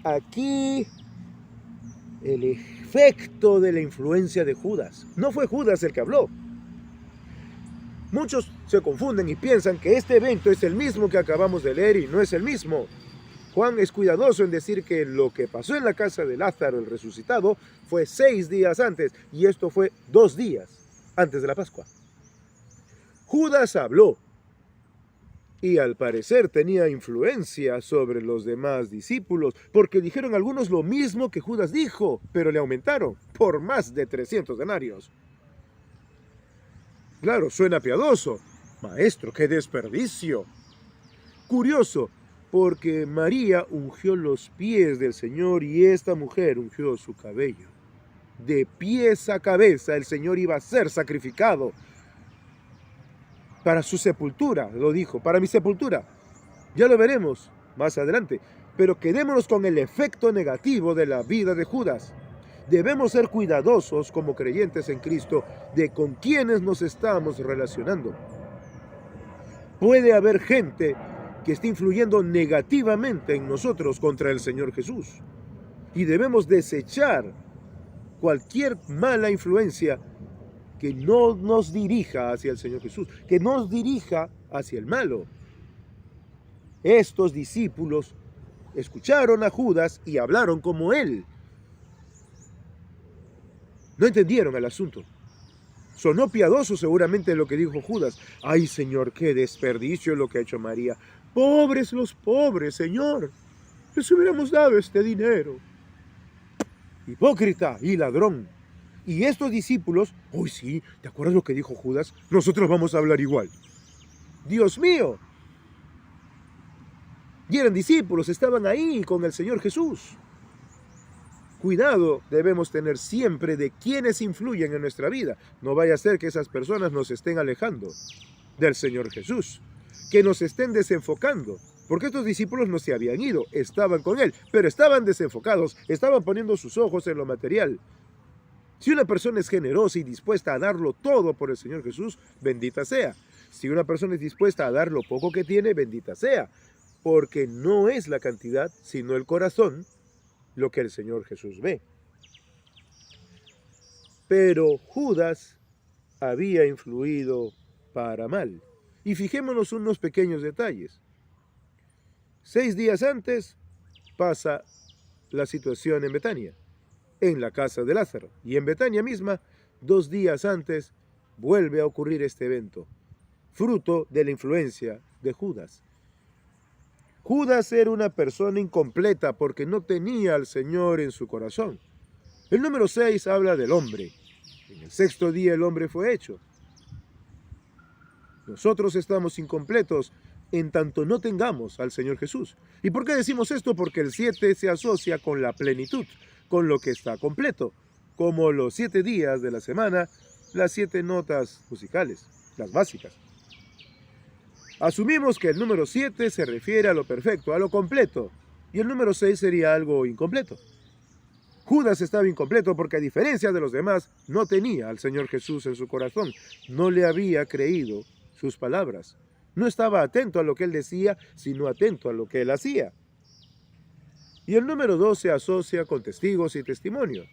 aquí el efecto de la influencia de Judas. No fue Judas el que habló. Muchos se confunden y piensan que este evento es el mismo que acabamos de leer y no es el mismo. Juan es cuidadoso en decir que lo que pasó en la casa de Lázaro, el resucitado, fue 6 días antes, y esto fue 2 días antes de la Pascua. Judas habló, y al parecer tenía influencia sobre los demás discípulos, porque dijeron algunos lo mismo que Judas dijo, pero le aumentaron por más de 300 denarios. Claro, suena piadoso. Maestro, qué desperdicio. Curioso, porque María ungió los pies del Señor y esta mujer ungió su cabello. De pies a cabeza el Señor iba a ser sacrificado para su sepultura, lo dijo, para mi sepultura. Ya lo veremos más adelante, pero quedémonos con el efecto negativo de la vida de Judas. Debemos ser cuidadosos como creyentes en Cristo de con quienes nos estamos relacionando. Puede haber gente que esté influyendo negativamente en nosotros contra el Señor Jesús, y debemos desechar cualquier mala influencia que no nos dirija hacia el Señor Jesús, que nos dirija hacia el malo. Estos discípulos escucharon a Judas y hablaron como él. No entendieron el asunto. Sonó piadoso seguramente lo que dijo Judas. Ay, Señor, qué desperdicio lo que ha hecho María. Pobres los pobres, Señor. Les hubiéramos dado este dinero. Hipócrita y ladrón. Y estos discípulos, hoy sí, ¿te acuerdas lo que dijo Judas? Nosotros vamos a hablar igual. Dios mío. Y eran discípulos, estaban ahí con el Señor Jesús. Cuidado debemos tener siempre de quienes influyen en nuestra vida. No vaya a ser que esas personas nos estén alejando del Señor Jesús, que nos estén desenfocando. Porque estos discípulos no se habían ido, estaban con Él, pero estaban desenfocados, estaban poniendo sus ojos en lo material. Si una persona es generosa y dispuesta a darlo todo por el Señor Jesús, bendita sea. Si una persona es dispuesta a dar lo poco que tiene, bendita sea. Porque no es la cantidad, sino el corazón, lo que el Señor Jesús ve. Pero Judas había influido para mal. Y fijémonos unos pequeños detalles. 6 días antes pasa la situación en Betania, en la casa de Lázaro. Y en Betania misma, 2 días antes, vuelve a ocurrir este evento, fruto de la influencia de Judas. Judas era una persona incompleta porque no tenía al Señor en su corazón. El número 6 habla del hombre. En el 6º día el hombre fue hecho. Nosotros estamos incompletos en tanto no tengamos al Señor Jesús. ¿Y por qué decimos esto? Porque el 7 se asocia con la plenitud, con lo que está completo, como los 7 días de la semana, las 7 notas musicales, las básicas. Asumimos que el número 7 se refiere a lo perfecto, a lo completo, y el número 6 sería algo incompleto. Judas estaba incompleto porque, a diferencia de los demás, no tenía al Señor Jesús en su corazón, no le había creído sus palabras, no estaba atento a lo que él decía, sino atento a lo que él hacía. Y el número 2 se asocia con testigos y testimonio.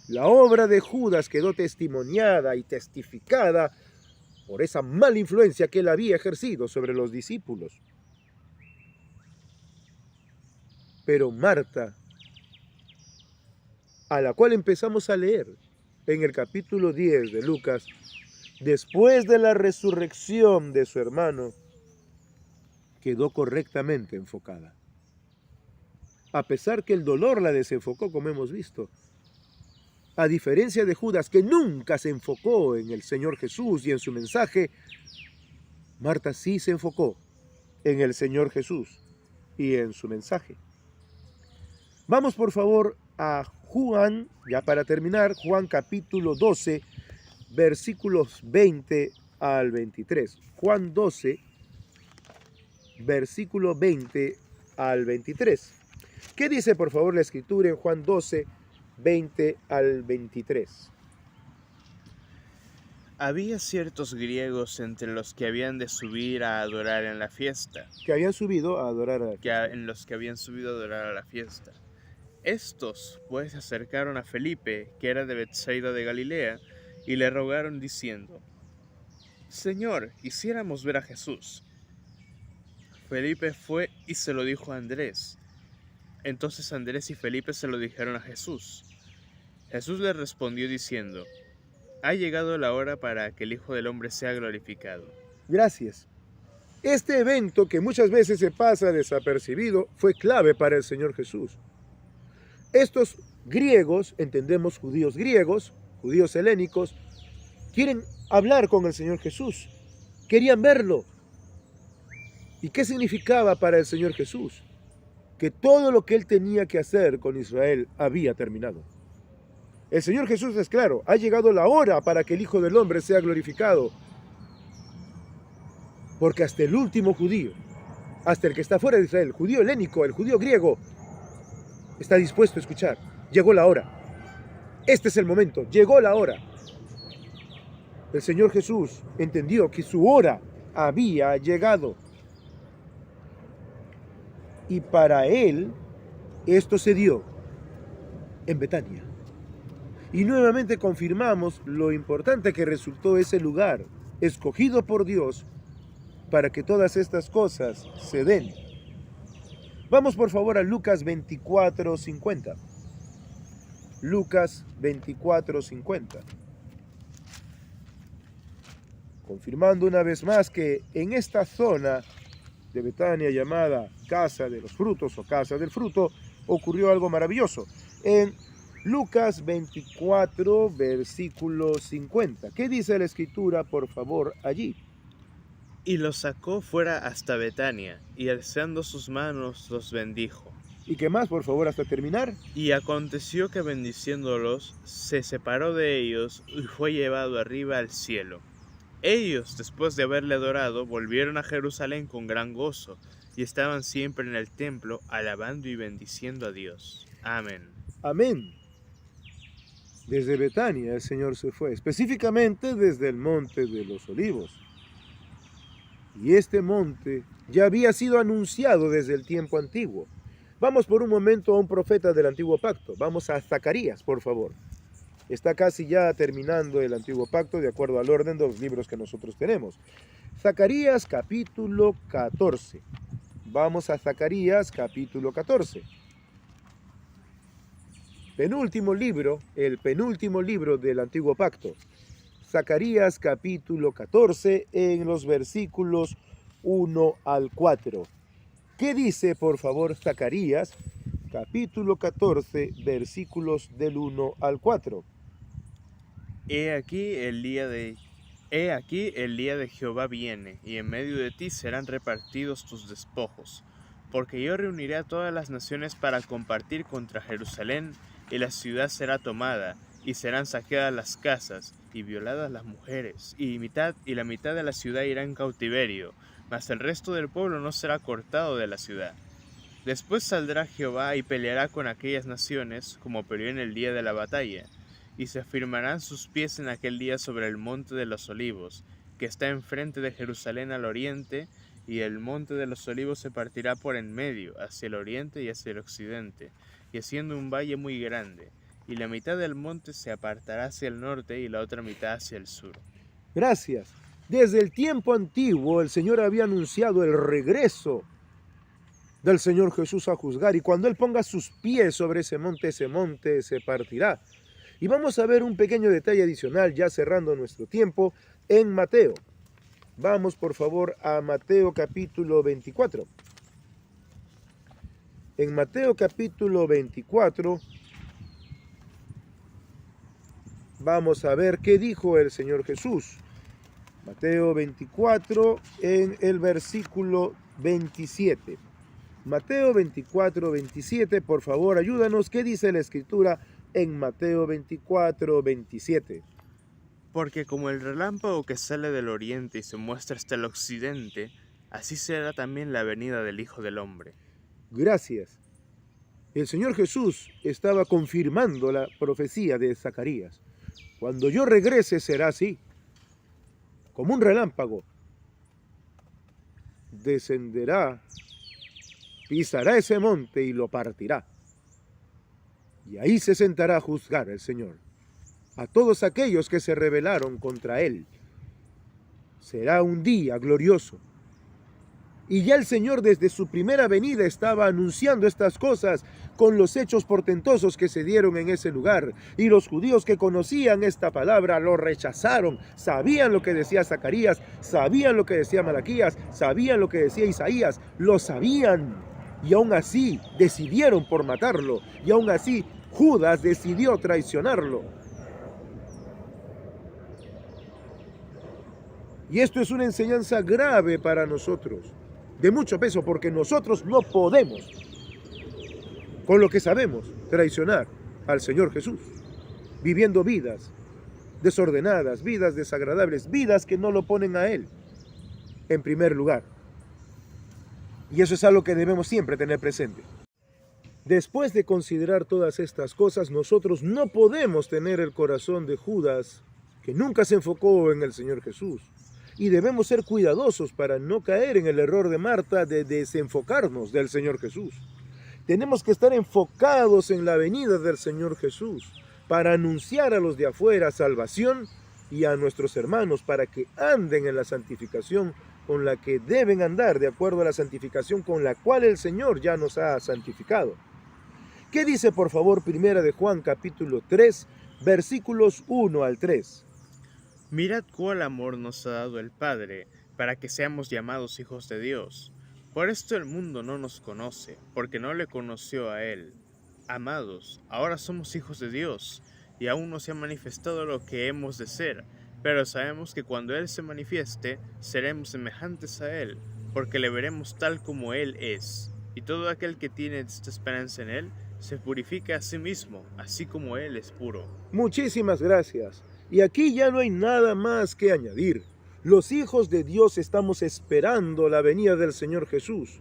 La obra de Judas quedó testimoniada y testificada por esa mala influencia que él había ejercido sobre los discípulos. Pero Marta, a la cual empezamos a leer en el capítulo 10 de Lucas, después de la resurrección de su hermano, quedó correctamente enfocada. A pesar que el dolor la desenfocó, como hemos visto, A diferencia de Judas, que nunca se enfocó en el Señor Jesús y en su mensaje, Marta sí se enfocó en el Señor Jesús y en su mensaje. Vamos por favor a Juan, ya para terminar, Juan capítulo 12, versículos 20 al 23. Juan 12, versículo 20 al 23. ¿Qué dice por favor la escritura en Juan 12, 20 al 23? Había ciertos griegos entre los que habían de subir a adorar en la fiesta, Que habían subido a adorar a en los que habían subido a adorar a la fiesta. Estos, pues, se acercaron a Felipe, que era de Betsaida de Galilea, y le rogaron diciendo: Señor, quisiéramos ver a Jesús. Felipe fue y se lo dijo a Andrés. Entonces Andrés y Felipe se lo dijeron a Jesús. Jesús les respondió diciendo: Ha llegado la hora para que el Hijo del Hombre sea glorificado. Gracias. Este evento que muchas veces se pasa desapercibido fue clave para el Señor Jesús. Estos griegos, entendemos judíos griegos, judíos helénicos, quieren hablar con el Señor Jesús. Querían verlo. ¿Y qué significaba para el Señor Jesús? Que todo lo que él tenía que hacer con Israel había terminado. El Señor Jesús es claro, ha llegado la hora para que el Hijo del Hombre sea glorificado. Porque hasta el último judío, hasta el que está fuera de Israel, el judío helénico, el judío griego, está dispuesto a escuchar. Llegó la hora. Este es el momento, llegó la hora. El Señor Jesús entendió que su hora había llegado. Y para él, esto se dio en Betania. Y nuevamente confirmamos lo importante que resultó ese lugar, escogido por Dios, para que todas estas cosas se den. Vamos por favor a Lucas 24:50. Lucas 24:50. Confirmando una vez más que en esta zona de Betania llamada Casa de los Frutos o Casa del Fruto, ocurrió algo maravilloso. En Lucas 24, versículo 50. ¿Qué dice la escritura, por favor, allí? Y los sacó fuera hasta Betania, y alzando sus manos los bendijo. ¿Y qué más, por favor, hasta terminar? Y aconteció que bendiciéndolos, se separó de ellos y fue llevado arriba al cielo. Ellos, después de haberle adorado, volvieron a Jerusalén con gran gozo, y estaban siempre en el templo, alabando y bendiciendo a Dios. Amén. Amén. Desde Betania el Señor se fue, específicamente desde el Monte de los Olivos. Y este monte ya había sido anunciado desde el tiempo antiguo. Vamos por un momento a un profeta del Antiguo Pacto. Vamos a Zacarías, por favor. Está casi ya terminando el Antiguo Pacto de acuerdo al orden de los libros que nosotros tenemos. Zacarías capítulo 14. Vamos a Zacarías capítulo 14. Penúltimo libro, el penúltimo libro del Antiguo Pacto. Zacarías capítulo 14 en los versículos 1 al 4. ¿Qué dice, por favor, Zacarías capítulo 14, versículos del 1 al 4? He aquí el día de Jehová viene, y en medio de ti serán repartidos tus despojos, porque yo reuniré a todas las naciones para compartir contra Jerusalén, y la ciudad será tomada, y serán saqueadas las casas, y violadas las mujeres, y la mitad de la ciudad irá en cautiverio, mas el resto del pueblo no será cortado de la ciudad. Después saldrá Jehová y peleará con aquellas naciones, como peleó en el día de la batalla, y se afirmarán sus pies en aquel día sobre el monte de los olivos, que está enfrente de Jerusalén al oriente, y el monte de los olivos se partirá por en medio, hacia el oriente y hacia el occidente, y haciendo un valle muy grande, y la mitad del monte se apartará hacia el norte y la otra mitad hacia el sur. Gracias. Desde el tiempo antiguo el Señor había anunciado el regreso del Señor Jesús a juzgar, y cuando Él ponga sus pies sobre ese monte se partirá. Y vamos a ver un pequeño detalle adicional, ya cerrando nuestro tiempo, en Mateo. Vamos por favor a Mateo capítulo 24. En Mateo capítulo 24 vamos a ver qué dijo el Señor Jesús. Mateo 24 en el versículo 27. Mateo 24, 27, por favor, ayúdanos. ¿Qué dice la Escritura en Mateo 24, 27? Porque como el relámpago que sale del oriente y se muestra hasta el occidente, así será también la venida del Hijo del Hombre. Gracias. El Señor Jesús estaba confirmando la profecía de Zacarías. Cuando yo regrese será así, como un relámpago. Descenderá, pisará ese monte y lo partirá. Y ahí se sentará a juzgar el Señor a todos aquellos que se rebelaron contra Él. Será un día glorioso. Y ya el Señor desde su primera venida estaba anunciando estas cosas con los hechos portentosos que se dieron en ese lugar. Y los judíos que conocían esta palabra lo rechazaron. Sabían lo que decía Zacarías, sabían lo que decía Malaquías, sabían lo que decía Isaías, lo sabían. Y aún así decidieron por matarlo. Y aún así Judas decidió traicionarlo. Y esto es una enseñanza grave para nosotros, de mucho peso, porque nosotros no podemos, con lo que sabemos, traicionar al Señor Jesús, viviendo vidas desordenadas, vidas desagradables, vidas que no lo ponen a Él en primer lugar. Y eso es algo que debemos siempre tener presente. Después de considerar todas estas cosas, nosotros no podemos tener el corazón de Judas, que nunca se enfocó en el Señor Jesús. Y debemos ser cuidadosos para no caer en el error de Marta de desenfocarnos del Señor Jesús. Tenemos que estar enfocados en la venida del Señor Jesús para anunciar a los de afuera salvación y a nuestros hermanos para que anden en la santificación con la que deben andar, de acuerdo a la santificación con la cual el Señor ya nos ha santificado. ¿Qué dice, por favor, Primera de Juan, capítulo 3, versículos 1 al 3? Mirad cuál amor nos ha dado el Padre, para que seamos llamados hijos de Dios. Por esto el mundo no nos conoce, porque no le conoció a Él. Amados, ahora somos hijos de Dios, y aún no se ha manifestado lo que hemos de ser, pero sabemos que cuando Él se manifieste, seremos semejantes a Él, porque le veremos tal como Él es. Y todo aquel que tiene esta esperanza en Él, se purifica a sí mismo, así como Él es puro. Muchísimas gracias. Y aquí ya no hay nada más que añadir. Los hijos de Dios estamos esperando la venida del Señor Jesús.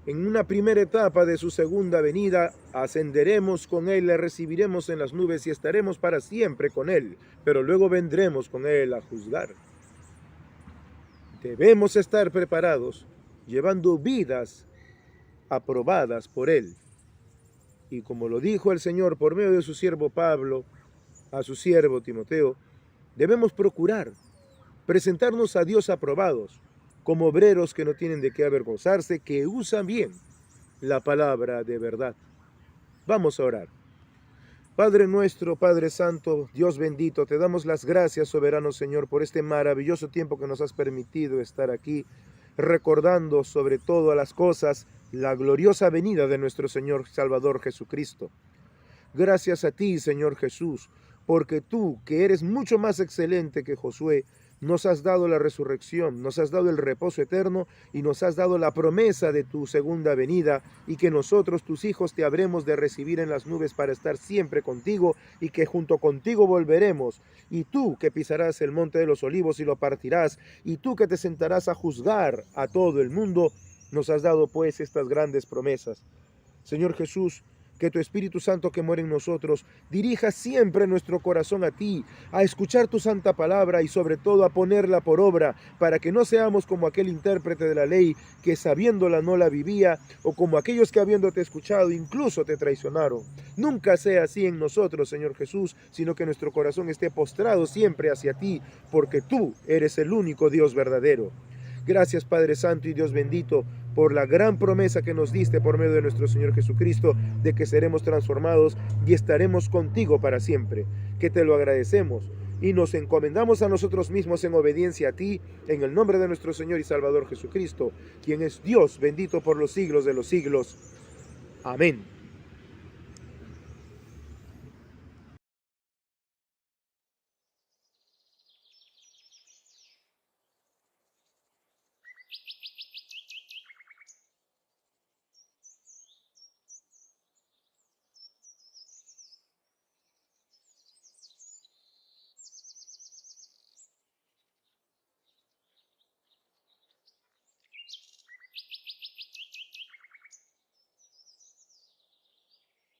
En una primera etapa de su segunda venida, ascenderemos con Él, le recibiremos en las nubes y estaremos para siempre con Él, pero luego vendremos con Él a juzgar. Debemos estar preparados, llevando vidas aprobadas por Él. Y como lo dijo el Señor por medio de su siervo Pablo, a su siervo Timoteo, debemos procurar presentarnos a Dios aprobados, como obreros que no tienen de qué avergonzarse, que usan bien la palabra de verdad. Vamos a orar. Padre nuestro, Padre Santo, Dios bendito, te damos las gracias, soberano Señor, por este maravilloso tiempo que nos has permitido estar aquí, recordando sobre todas las cosas la gloriosa venida de nuestro Señor Salvador Jesucristo. Gracias a ti, Señor Jesús, porque tú, que eres mucho más excelente que Josué, nos has dado la resurrección, nos has dado el reposo eterno y nos has dado la promesa de tu segunda venida y que nosotros, tus hijos, te habremos de recibir en las nubes para estar siempre contigo y que junto contigo volveremos. Y tú que pisarás el monte de los olivos y lo partirás, y tú que te sentarás a juzgar a todo el mundo, nos has dado pues estas grandes promesas. Señor Jesús, que tu Espíritu Santo que mora en nosotros dirija siempre nuestro corazón a ti, a escuchar tu santa palabra y sobre todo a ponerla por obra, para que no seamos como aquel intérprete de la ley que sabiéndola no la vivía, o como aquellos que habiéndote escuchado incluso te traicionaron. Nunca sea así en nosotros, Señor Jesús, sino que nuestro corazón esté postrado siempre hacia ti, porque tú eres el único Dios verdadero. Gracias, Padre Santo y Dios bendito, por la gran promesa que nos diste por medio de nuestro Señor Jesucristo, de que seremos transformados y estaremos contigo para siempre. Que te lo agradecemos y nos encomendamos a nosotros mismos en obediencia a ti, en el nombre de nuestro Señor y Salvador Jesucristo, quien es Dios bendito por los siglos de los siglos. Amén.